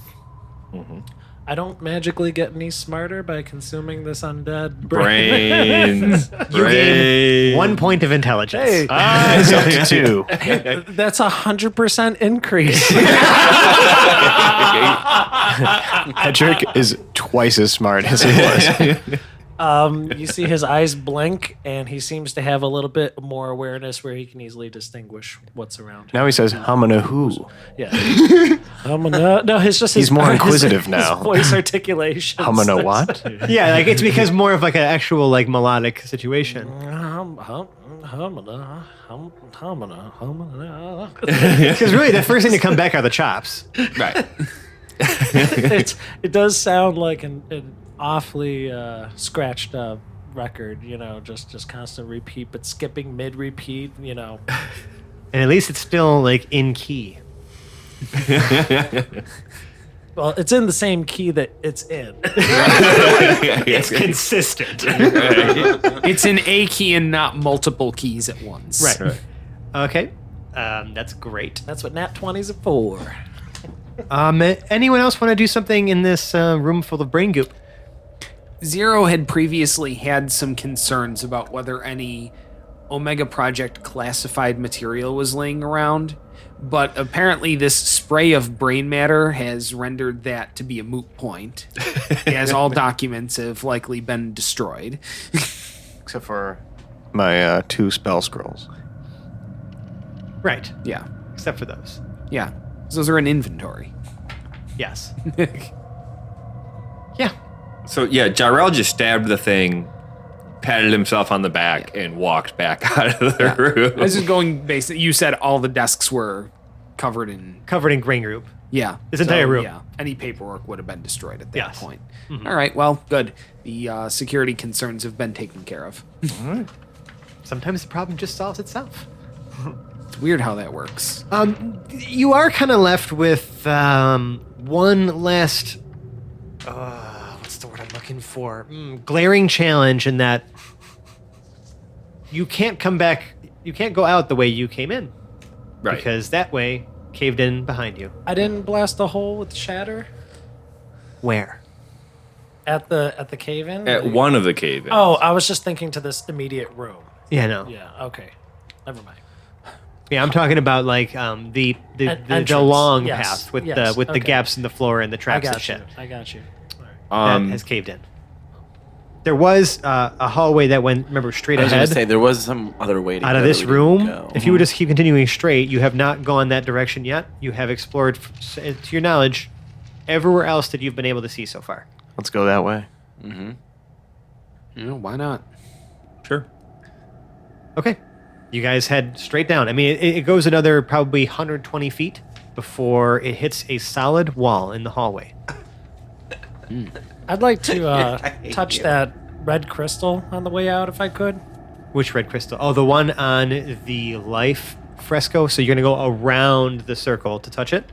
I don't magically get any smarter by consuming this undead
Brains.
You gain 1 point of intelligence.
Hey,
It's up to 2.
that's 100% increase.
Hedrick is twice as smart as he was.
You see his eyes blink, and he seems to have a little bit more awareness where he can easily distinguish what's around him.
Now he says, "Hamana who?"
Yeah. No, it's just
He's more inquisitive
his
now.
voice articulation.
Hamana what?
Yeah, like it's because more of like an actual like melodic situation. Because really, the first thing to come back are the chops.
Right.
It does sound like an awfully scratched up record, just constant repeat, but skipping mid repeat,
And at least it's still like in key.
Well, it's in the same key that it's in.
It's consistent.
It's an A key and not multiple keys at once.
Right. Okay. That's great.
That's what Nat 20s are for.
Anyone else want to do something in this room full of brain goop?
Zero had previously had some concerns about whether any Omega Project classified material was laying around, but apparently this spray of brain matter has rendered that to be a moot point, as all documents have likely been destroyed.
Except for my 2 spell scrolls.
Right.
Yeah,
Except for those.
yeah. So those are in inventory.
Yes. Yeah.
So yeah, Jarrell just stabbed the thing, patted himself on the back, and walked back out of the room.
I was just going basic. You said all the desks were covered in.
Covered in grain group.
Yeah.
This entire room.
Yeah. Any paperwork would have been destroyed at that
Yes.
point. All right. Well, good. The security concerns have been taken care of.
Sometimes the problem just solves itself.
It's weird how that works.
You are kind of left with one last. What's the word I'm looking for? Glaring challenge in that you can't come back. You can't go out the way you came in.
Right.
Because that way caved in behind you.
I didn't blast a hole with shatter
Where?
at the cave in.
At one of the cave-ins.
Oh, I was just thinking to this immediate room.
Yeah, no.
Yeah. Okay. Never mind.
Yeah, I'm talking about like the
Entrance.
long
Yes.
path with
Yes.
the
Okay.
gaps in the floor and the
I
traps and
got
shit.
you. I got you. All right.
That has caved in. There was a hallway that went, remember, straight
I was going
ahead
to say there was some other way to
out
go
of
that
this
we didn't
room.
go.
If you would just keep continuing straight, you have not gone that direction yet. You have explored, to your knowledge, everywhere else that you've been able to see so far.
Let's go that way.
Why not?
Sure.
Okay. You guys head straight down. I mean, it goes another probably 120 feet before it hits a solid wall in the hallway.
I'd like to
I hate
touch
you.
that red crystal on the way out if I could.
Which red crystal? Oh, the one on the life fresco. So you're going to go around the circle to touch it.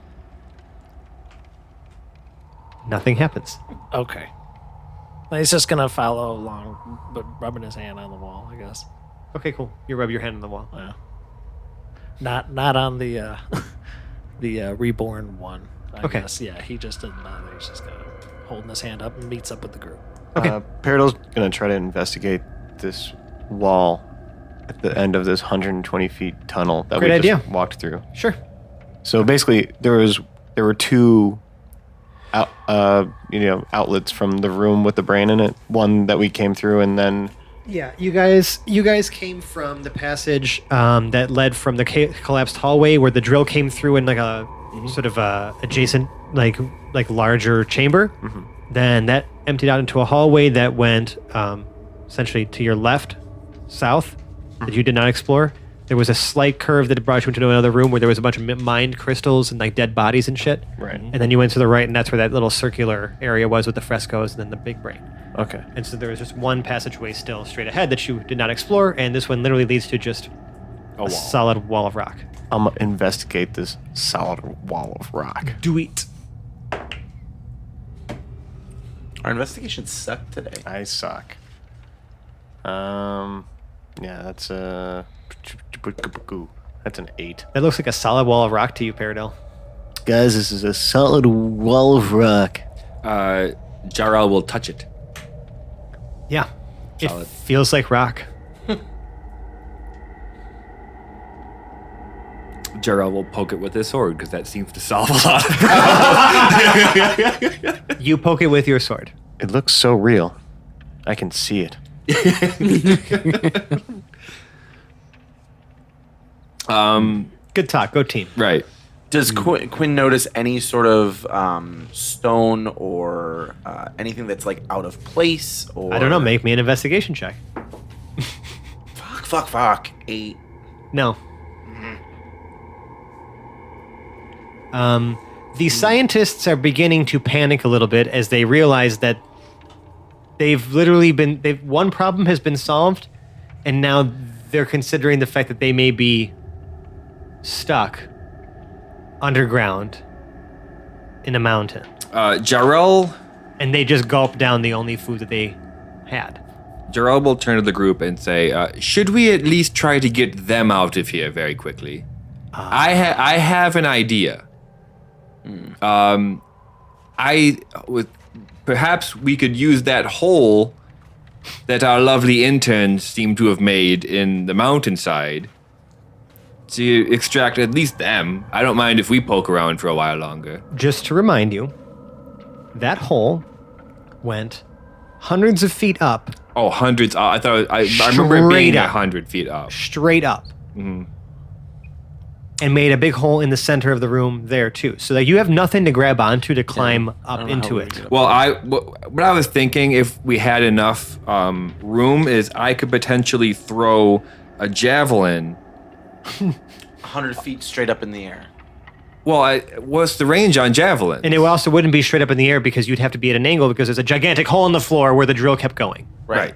Nothing happens.
Okay. He's just gonna follow along, but rubbing his hand on the wall, I guess.
Okay, cool. You rub your hand on the wall.
Yeah. Not on the the reborn one. I
Okay.
guess. Yeah, he just didn't bother. He's just kind of holding his hand up and meets up with the group.
Okay.
Peridot's going to try to investigate this wall at the end of this 120 feet tunnel that
Great
we
idea.
just walked through.
Sure.
So basically, there were 2 outlets from the room with the brain in it. One that we came through, and then
Yeah, you guys came from the passage that led from the collapsed hallway where the drill came through in like a sort of adjacent like larger chamber. Then that emptied out into a hallway that went essentially to your left, south, that you did not explore. There was a slight curve that brought you into another room where there was a bunch of mined crystals and like dead bodies and shit.
Right.
And then you went to the right, and that's where that little circular area was with the frescoes and then the big brain.
okay.
And so there was just one passageway still straight ahead that you did not explore, and this one literally leads to just a solid wall of rock.
I'm gonna investigate this solid wall of rock.
Do it.
Our investigations suck today.
I suck. Yeah, that's that's an 8.
That looks like a solid wall of rock to you, Paradil.
Guys, this is a solid wall of rock.
Jarrell will touch it.
Yeah.
Solid.
It feels like rock.
Jarrell will poke it with his sword because that seems to solve a lot of problems.
You poke it with your sword.
It looks so real. I can see it.
Good talk. Go team.
Right.
Does Quinn notice any sort of stone or anything that's like out of place? Or
I don't know. Make me an investigation check.
Fuck. 8.
No. The scientists are beginning to panic a little bit as they realize that they've literally one problem has been solved, and now they're considering the fact that they may be stuck underground in a mountain.
Jarrell
And they just gulp down the only food that they had.
Jarrell will turn to the group and say, should we at least try to get them out of here very quickly? I have an idea. Perhaps we could use that hole that our lovely interns seem to have made in the mountainside to extract at least them. I don't mind if we poke around for a while longer.
Just to remind you, that hole went hundreds of feet up,
Oh, hundreds. I remember it being
Straight up.
100 feet up.
straight up,
Mm-hmm.
and made a big hole in the center of the room there too, so that you have nothing to grab onto to climb up into it.
Well, what I was thinking, if we had enough room, is I could potentially throw a javelin.
100 feet straight up in the air.
Well, what's the range on javelin?
And it also wouldn't be straight up in the air because you'd have to be at an angle because there's a gigantic hole in the floor where the drill kept going.
Right.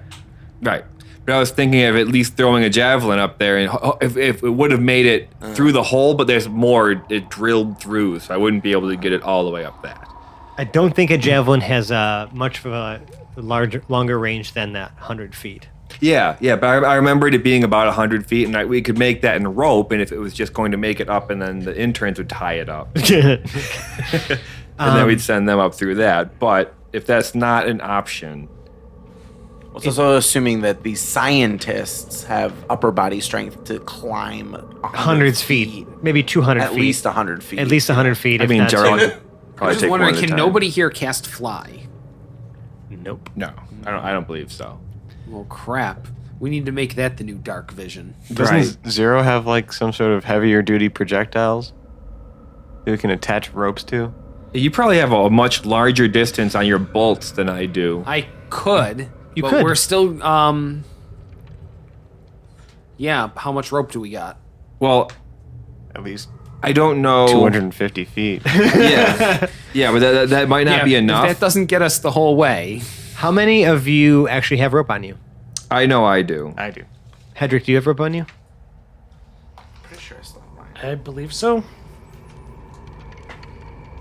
But I was thinking of at least throwing a javelin up there, and if it would have made it through the hole, but there's more it drilled through, so I wouldn't be able to get it all the way up that.
I don't think a javelin has much of a longer range than that 100 feet.
Yeah, but I remembered it being about 100 feet, and we could make that in rope, and if it was just going to make it up, and then the interns would tie it up. And then we'd send them up through that. But if that's not an option...
Well, it's also assuming that the scientists have upper body strength to climb
Hundreds feet, maybe 200
At
feet.
least 100 feet.
At least 100 feet.
I
if
mean,
not
Jarl
two.
could
I
probably
was
take
just
one
wondering,
at a
can
time.
nobody here cast fly?
Nope.
No, I don't believe so.
Well, crap. We need to make that the new dark vision.
Doesn't Zero have like some sort of heavier duty projectiles that we can attach ropes to?
You probably have a much larger distance on your bolts than I do.
I could.
You
but
could.
We're still. Yeah. How much rope do we got?
Well,
At least
I don't know.
250 feet.
Yeah, but that might not be enough.
If that doesn't get us the whole way.
How many of you actually have rope on you?
I know I do.
I do.
Hedrick, do you have rope on you?
Pretty sure I still have mine.
I believe so.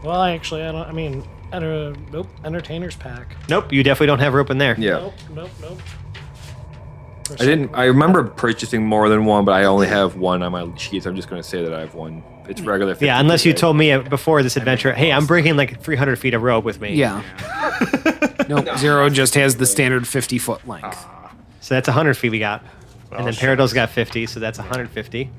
Well, I don't. I mean, nope. Entertainer's pack.
Nope, you definitely don't have rope in there.
Yeah.
Nope.
I remember purchasing more than one, but I only have one on my sheets. I'm just going to say that I have one. It's regular. 50
Yeah, unless you
feet.
told me before this adventure, hey, I'm bringing like 300 feet of rope with me.
Yeah. Nope. Zero just has the standard 50-foot length.
So that's 100 feet we got. And then
shit.
Paradol's got 50, so that's 150.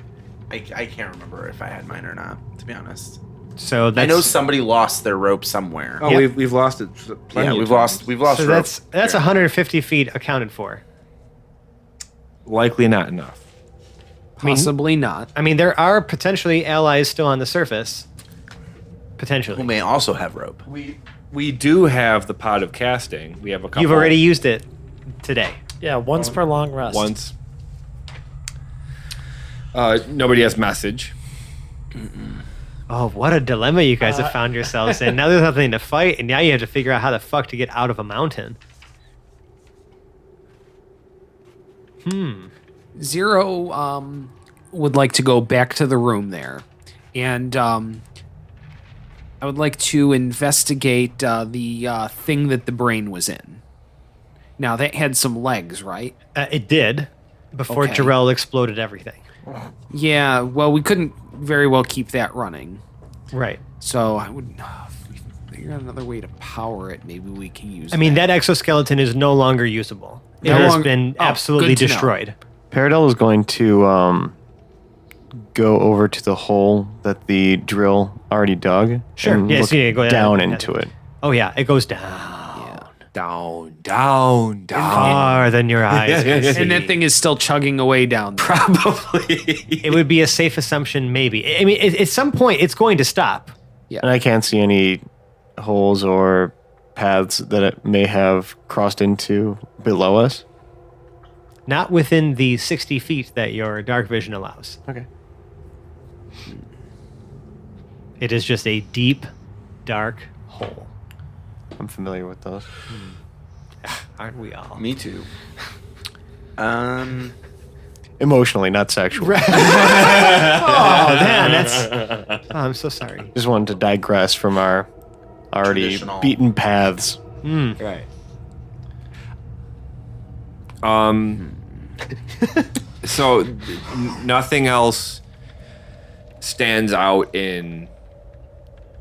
I can't remember if I had mine or not, to be honest.
So that's
I know somebody lost their rope somewhere.
Oh,
Yep.
we've lost it. Plenty
yeah,
of
we've
times.
lost
so
rope.
that's
Yeah.
150 feet accounted for.
Likely not enough.
Possibly not.
I mean, there are potentially allies still on the surface. Potentially.
Who may also have rope.
We do have the pot of casting. We have a couple.
You've already used it today.
Yeah, once per long rest.
once. Nobody has message.
Oh, what a dilemma you guys have found yourselves in. Now there's nothing to fight, and now you have to figure out how the fuck to get out of a mountain.
Zero would like to go back to the room there, and I would like to investigate the thing that the brain was in. Now that had some legs, right?
It did, before
Okay.
Jarrell exploded everything.
Yeah. Well, we couldn't very well keep that running,
Right.
so I would. If we figure out another way to power it, maybe we can use.
I mean, that exoskeleton is no longer usable. It
No
has
longer-
been
oh,
absolutely
good to know.
destroyed.
Paradol is going to go over to the hole that the drill already dug.
Sure.
And
Yes,
look
yeah, go ahead.
down
Yeah.
into it.
Oh, yeah, it goes down.
Down.
Far than your eyes can see.
And that thing is still chugging away down there.
Probably.
It would be a safe assumption, maybe. I mean, at some point, it's going to stop.
And I can't see any holes or paths that it may have crossed into below us.
Not within the 60 feet that your dark vision allows.
Okay.
It is just a deep, dark hole.
I'm familiar with those.
Aren't we all?
Me too.
Emotionally, not sexually.
Oh, man, that's... Oh, I'm so sorry.
Just wanted to digress from our already
Traditional.
beaten paths.
Right. So nothing else stands out in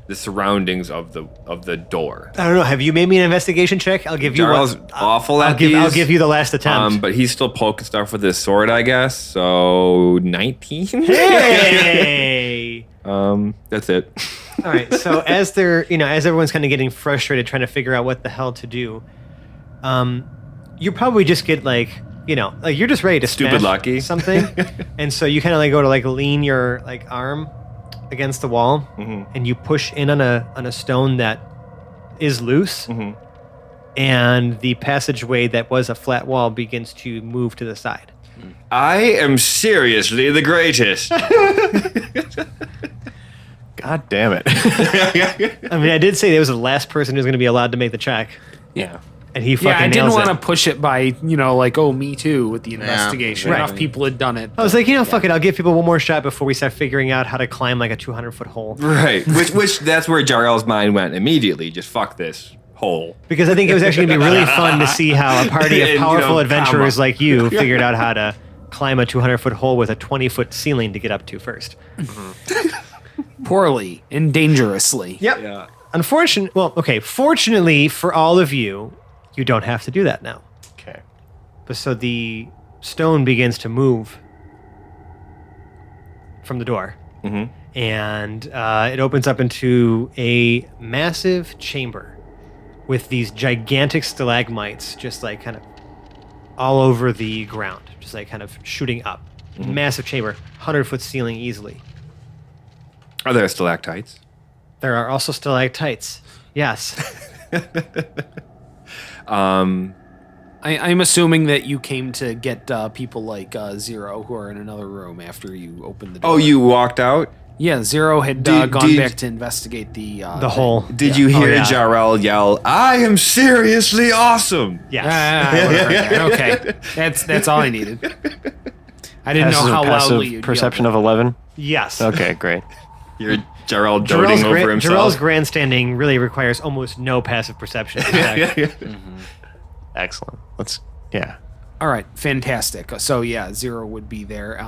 the surroundings of the door.
I don't know. Have you made me an investigation check? I'll give you
Jarl's
one.
awful at
I'll
these.
give you the last attempt.
But he's still poking stuff with his sword, I guess. So 19.
Hey!
That's it.
All right. So as everyone's kind of getting frustrated trying to figure out what the hell to do, you probably just get like you're just ready to
Stupid
smash
lucky.
something, and so you kind of go to lean your arm against the wall, and you push in on a stone that is loose, and the passageway that was a flat wall begins to move to the side.
I am seriously the greatest.
God damn it.
I mean, I did say there was the last person who's going to be allowed to make the check,
Yeah.
and he fucking
Yeah, I didn't
nails
want to
it.
push it by, oh, me too with the investigation.
Right.
Enough people had done it.
I was like, fuck it. I'll give people one more shot before we start figuring out how to climb like a 200-foot hole.
Right. Which that's where Jarl's mind went immediately. Just fuck this hole.
Because I think it was actually going to be really fun to see how a party of
And,
powerful adventurers
comma.
like you figured out how to climb a 200-foot hole with a 20-foot ceiling to get up to first.
Poorly and dangerously.
Yep.
Yeah.
Fortunately for all of you, you don't have to do that now.
Okay.
But so the stone begins to move from the door. And it opens up into a massive chamber with these gigantic stalagmites just kind of all over the ground, just kind of shooting up. Massive chamber, 100-foot ceiling easily.
Are there stalactites?
There are also stalactites. Yes.
I'm assuming that you came to get people like Zero who are in another room after you opened the door.
Oh, you walked out?
Yeah, Zero had
Did-
gone
did-
back to investigate the
hole.
Did you hear
yeah.
Jarl yell, "I am seriously awesome"?
Yes.
Okay, that's all I needed. I didn't know how
passive
loudly you
perception of 11.
Yes.
Okay, great.
You're Jarl doting over himself.
Jarrell's grandstanding really requires almost no passive perception. In fact.
Excellent. Yeah.
All right, fantastic. So yeah, Zero would be there.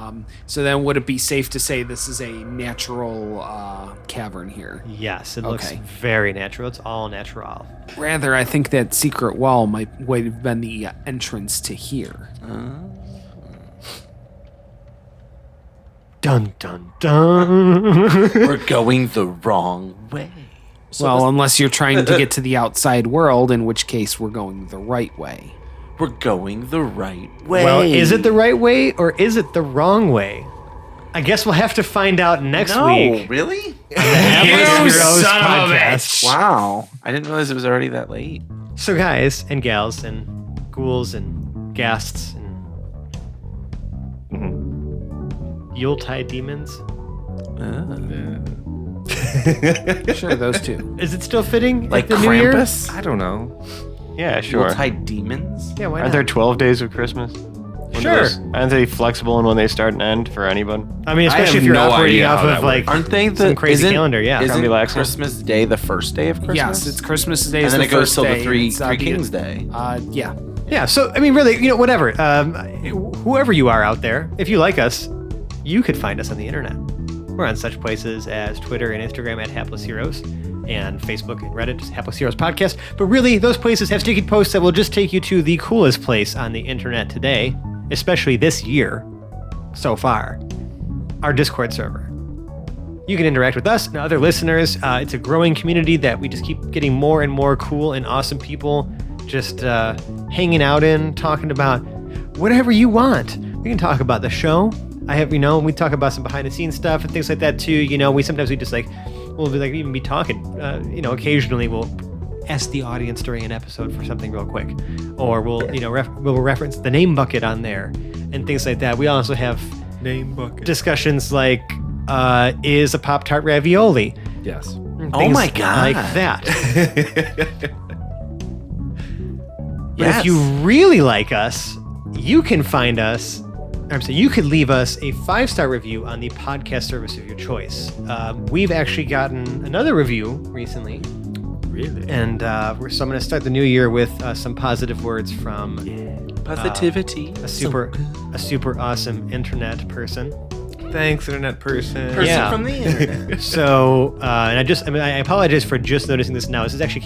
So then, would it be safe to say this is a natural cavern here?
Yes, it looks
Okay.
very natural. It's all natural.
Rather, I think that secret wall might have been the entrance to here.
Dun dun dun.
We're going the wrong way.
Well, unless you're trying to get to the outside world, in which case we're going the right way.
We're going the right way.
Well, is it the right way or is it the wrong way? I guess we'll have to find out next week.
Really?
Heroes
son of a
podcast.
Wow. I didn't realize it was already that late.
So, guys and gals and ghouls and ghasts and Yuletide demons,
Sure, those two.
is it still fitting?
Like
the New Year?
Krampus?
I don't know.
Yeah, sure.
Yuletide demons?
Yeah, why
Aren't
not?
there 12 days of Christmas? When do
Sure.
Aren't they flexible in when they start and end for anyone?
I mean, especially
have
if you're
no
operating
idea
off
how
of
that
like
Aren't they the
some crazy
isn't-
calendar? Yeah,
Isn't
relaxing.
Christmas Day the first day of Christmas?
Yes, it's Christmas Day.
And
is
then
the
it goes
first
till the
day,
Three
it's,
Kings Day.
Yeah.
yeah. So I mean, really, whatever. Whoever you are out there, if you like us, you could find us on the internet. We're on such places as Twitter and Instagram at Hapless Heroes, and Facebook and Reddit, just Hapless Heroes Podcast. But really, those places have sticky posts that will just take you to the coolest place on the internet today, especially this year so far, our Discord server. You can interact with us and other listeners. It's a growing community that we just keep getting more and more cool and awesome people just hanging out in, talking about whatever you want. We can talk about the show. We talk about some behind the scenes stuff and things like that too. We sometimes we just we'll be even be talking. Occasionally we'll ask the audience during an episode for something real quick, or we'll we'll reference the name bucket on there and things like that. We also have
Name bucket.
discussions like is a Pop-Tart ravioli?
Yes.
And
Oh
things
my God.
like that. But
Yes.
if you really like us, you can find us. You could leave us a 5-star review on the podcast service of your choice. We've actually gotten another review recently,
Really?
and so I'm going to start the new year with some positive words from
Positivity.
a super awesome internet person.
Thanks, internet person.
Person
Yeah.
from the internet.
So, and I apologize for just noticing this now. This actually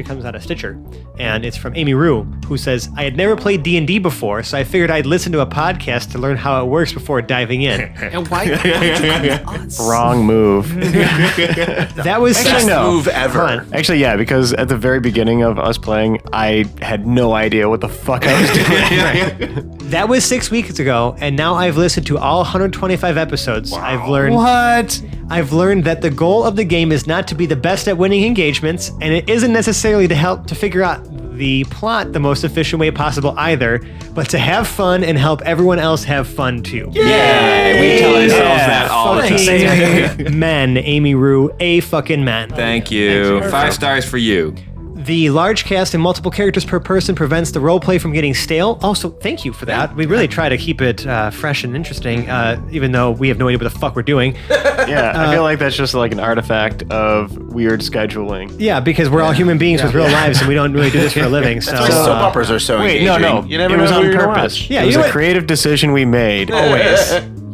comes out of Stitcher, and it's from Amy Rue, who says, "I had never played D&D before, so I figured I'd listen to a podcast to learn how it works before diving in."
And why did you come to us?
Wrong move.
That was
Best
no.
move ever.
Fun.
Actually, yeah, because at the very beginning of us playing, I had no idea what the fuck I was doing.
That was 6 weeks ago, and now I've listened to all 125 episodes. I've learned
What?
I've learned that the goal of the game is not to be the best at winning engagements, and it isn't necessarily to help to figure out the plot the most efficient way possible either, but to have fun and help everyone else have fun too.
Yeah, we tell ourselves that all the time.
Fucking men, Amy Rue, a fucking men.
Thank you. 5 stars for you.
The large cast and multiple characters per person prevents the roleplay from getting stale. Also, thank you for that. We really try to keep it fresh and interesting, even though we have no idea what the fuck we're doing.
Yeah, I feel like that's just like an artifact of weird scheduling.
Yeah, because we're all human beings with real lives, and we don't really do this for a living. So,
That's why soap operas are so
Wait,
engaging.
no.
You never
it was
know who
on
you're gonna
purpose.
watch.
Yeah,
it was
you know
a
what?
creative decision we made.
always.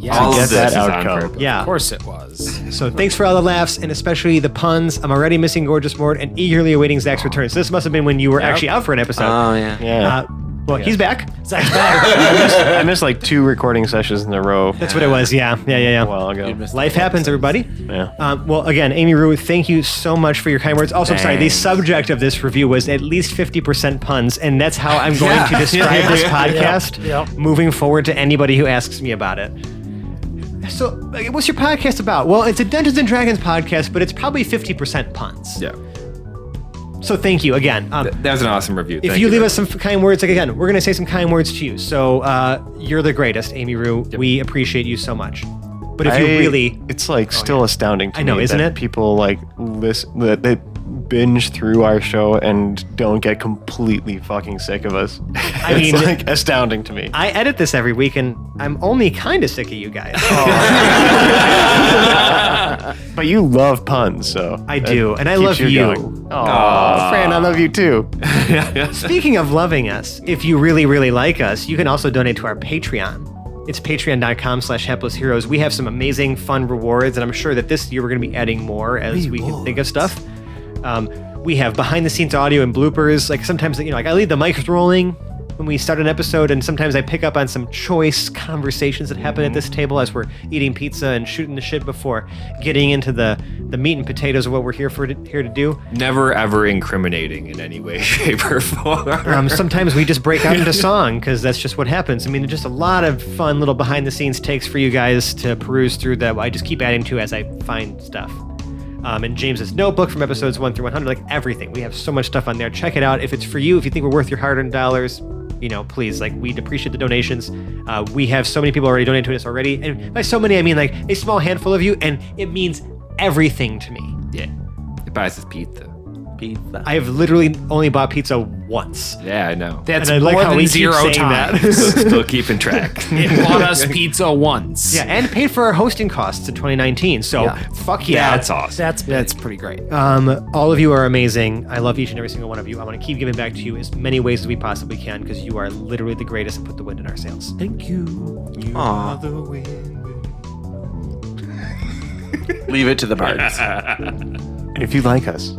All
get
of this
that
is on
outcome.
purpose.
Yeah.
Of course it was.
So thanks for all the laughs and especially the puns. I'm already missing Gorgeous Mort and eagerly awaiting Zach's return. So this must have been when you were actually out for an episode.
Oh, yeah.
Yeah.
Well, he's back.
Zach's back.
I missed like 2 recording sessions in a row.
That's what it was. Yeah.
a while ago.
Life happens, everybody.
Yeah.
Well, again, Amy Rue, thank you so much for your kind words. Also, I'm sorry, the
Thanks.
subject of this review was at least 50% puns, and that's how I'm going to describe this podcast
Yep.
moving forward to anybody who asks me about it. So, what's your podcast about? Well, it's a Dungeons and Dragons podcast, but it's probably 50% puns.
Yeah.
So thank you again.
That was an awesome review.
If
Thank
you leave
very
us some kind words, like again, we're gonna say some kind words to you. So you're the greatest, Amy Rue. We appreciate you so much. But if you really,
it's like still astounding to
I know,
me
isn't
that
it?
people like listen, that they binge through our show and don't get completely fucking sick of us.
I
It's
mean,
like astounding to me.
I edit this every week, and I'm only kind of sick of you guys.
But you love puns, so
I do, and I
keeps
love you.
going. Aw, Fran, I love you too.
Speaking of loving us, if you really, really like us, you can also donate to our Patreon. It's patreon.com/haplessheroes. We have some amazing, fun rewards, and I'm sure that this year we're going to be adding more as we can think of stuff. We have behind-the-scenes audio and bloopers. Like sometimes, like I leave the mics rolling when we start an episode, and sometimes I pick up on some choice conversations that happen at this table as we're eating pizza and shooting the shit before getting into the meat and potatoes of what we're here to do.
Never ever incriminating in any way, shape, or form.
Sometimes we just break out into song because that's just what happens. I mean, just a lot of fun little behind-the-scenes takes for you guys to peruse through that I just keep adding to as I find stuff. And James's notebook from episodes 1 through 100, like everything. We have so much stuff on there. Check it out. If it's for you, if you think we're worth your hard-earned dollars, please, we'd appreciate the donations. We have so many people already donating to us already. And by so many, I mean like a small handful of you, and it means everything to me.
Yeah. It buys us pizza.
Pizza.
I have literally only bought pizza once.
Yeah, I know.
That's
And I like
more
how
than
we keep
0
saying
times.
that.
Still keeping track.
It bought us pizza once.
Yeah, and paid for our hosting costs in 2019. So
Yeah.
fuck yeah.
That's awesome.
That's
Pretty great.
All of you are amazing. I love each and every single one of you. I want to keep giving back to you as many ways as we possibly can because you are literally the greatest and put the wind in our sails.
Thank you.
Aw. Leave it to the birds.
And if you like us,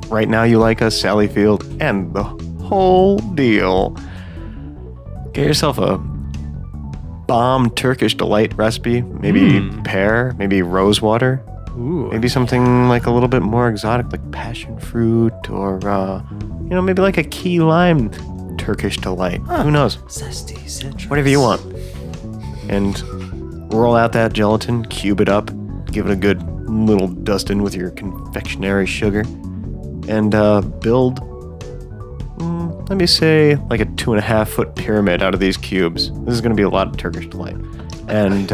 right now you like us, Sally Field, and the whole deal, get yourself a bomb Turkish delight recipe. Maybe pear, maybe rosewater.
Ooh.
Maybe something like a little bit more exotic, like passion fruit, or maybe like a key lime Turkish delight. Who knows?
zesty citrus.
Whatever you want. And roll out that gelatin, cube it up, give it a good little dusting with your confectionery sugar, and build, let me say, like a 2.5-foot pyramid out of these cubes. This is going to be a lot of Turkish delight. And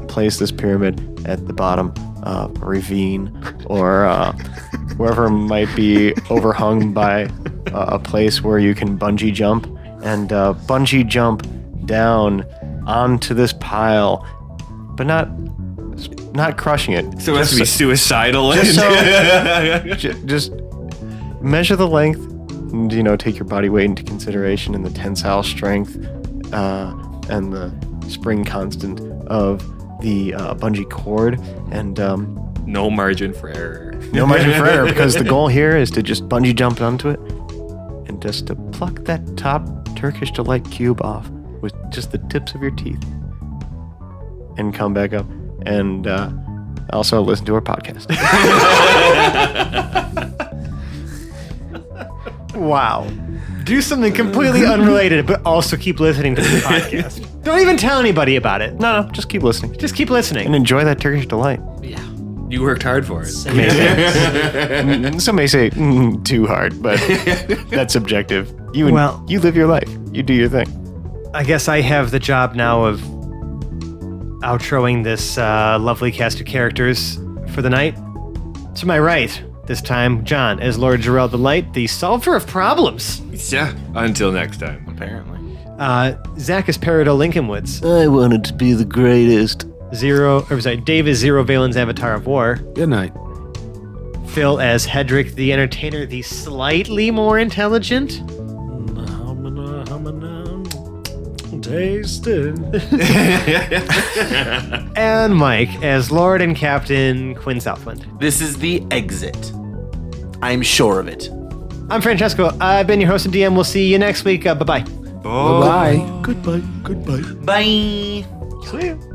place this pyramid at the bottom of a ravine or wherever might be overhung by a place where you can bungee jump, and bungee jump down onto this pile, but not crushing it.
So it has to be suicidal.
Just measure the length, and, take your body weight into consideration and the tensile strength and the spring constant of the bungee cord, and
No margin for error.
no margin for error, because the goal here is to just bungee jump onto it and just to pluck that top Turkish Delight cube off with just the tips of your teeth and come back up and also listen to our podcast.
Wow. Do something completely unrelated, but also keep listening to the podcast. Don't even tell anybody about it.
No, just keep listening.
Just keep listening.
And enjoy that Turkish Delight.
Yeah.
You worked hard for it.
Some may say too hard, but that's subjective. You live your life. You do your thing.
I guess I have the job now of outroing this lovely cast of characters for the night. To my right, this time, John as Lord Jarrell the Light, the solver of problems.
Yeah. Until next time.
Apparently.
Zach is Peridot Lincolnwoods.
I wanted to be the greatest.
Dave is Zero Valen's Avatar of War.
Good night.
Phil as Hedrick the Entertainer, the slightly more intelligent.
Taste it.
And Mike as Lord and Captain Quinn Southwind.
This is the exit. I'm sure of it.
I'm Francesco. I've been your host and DM. We'll see you next week. Bye-bye.
Bye.
Goodbye.
Bye.
See you.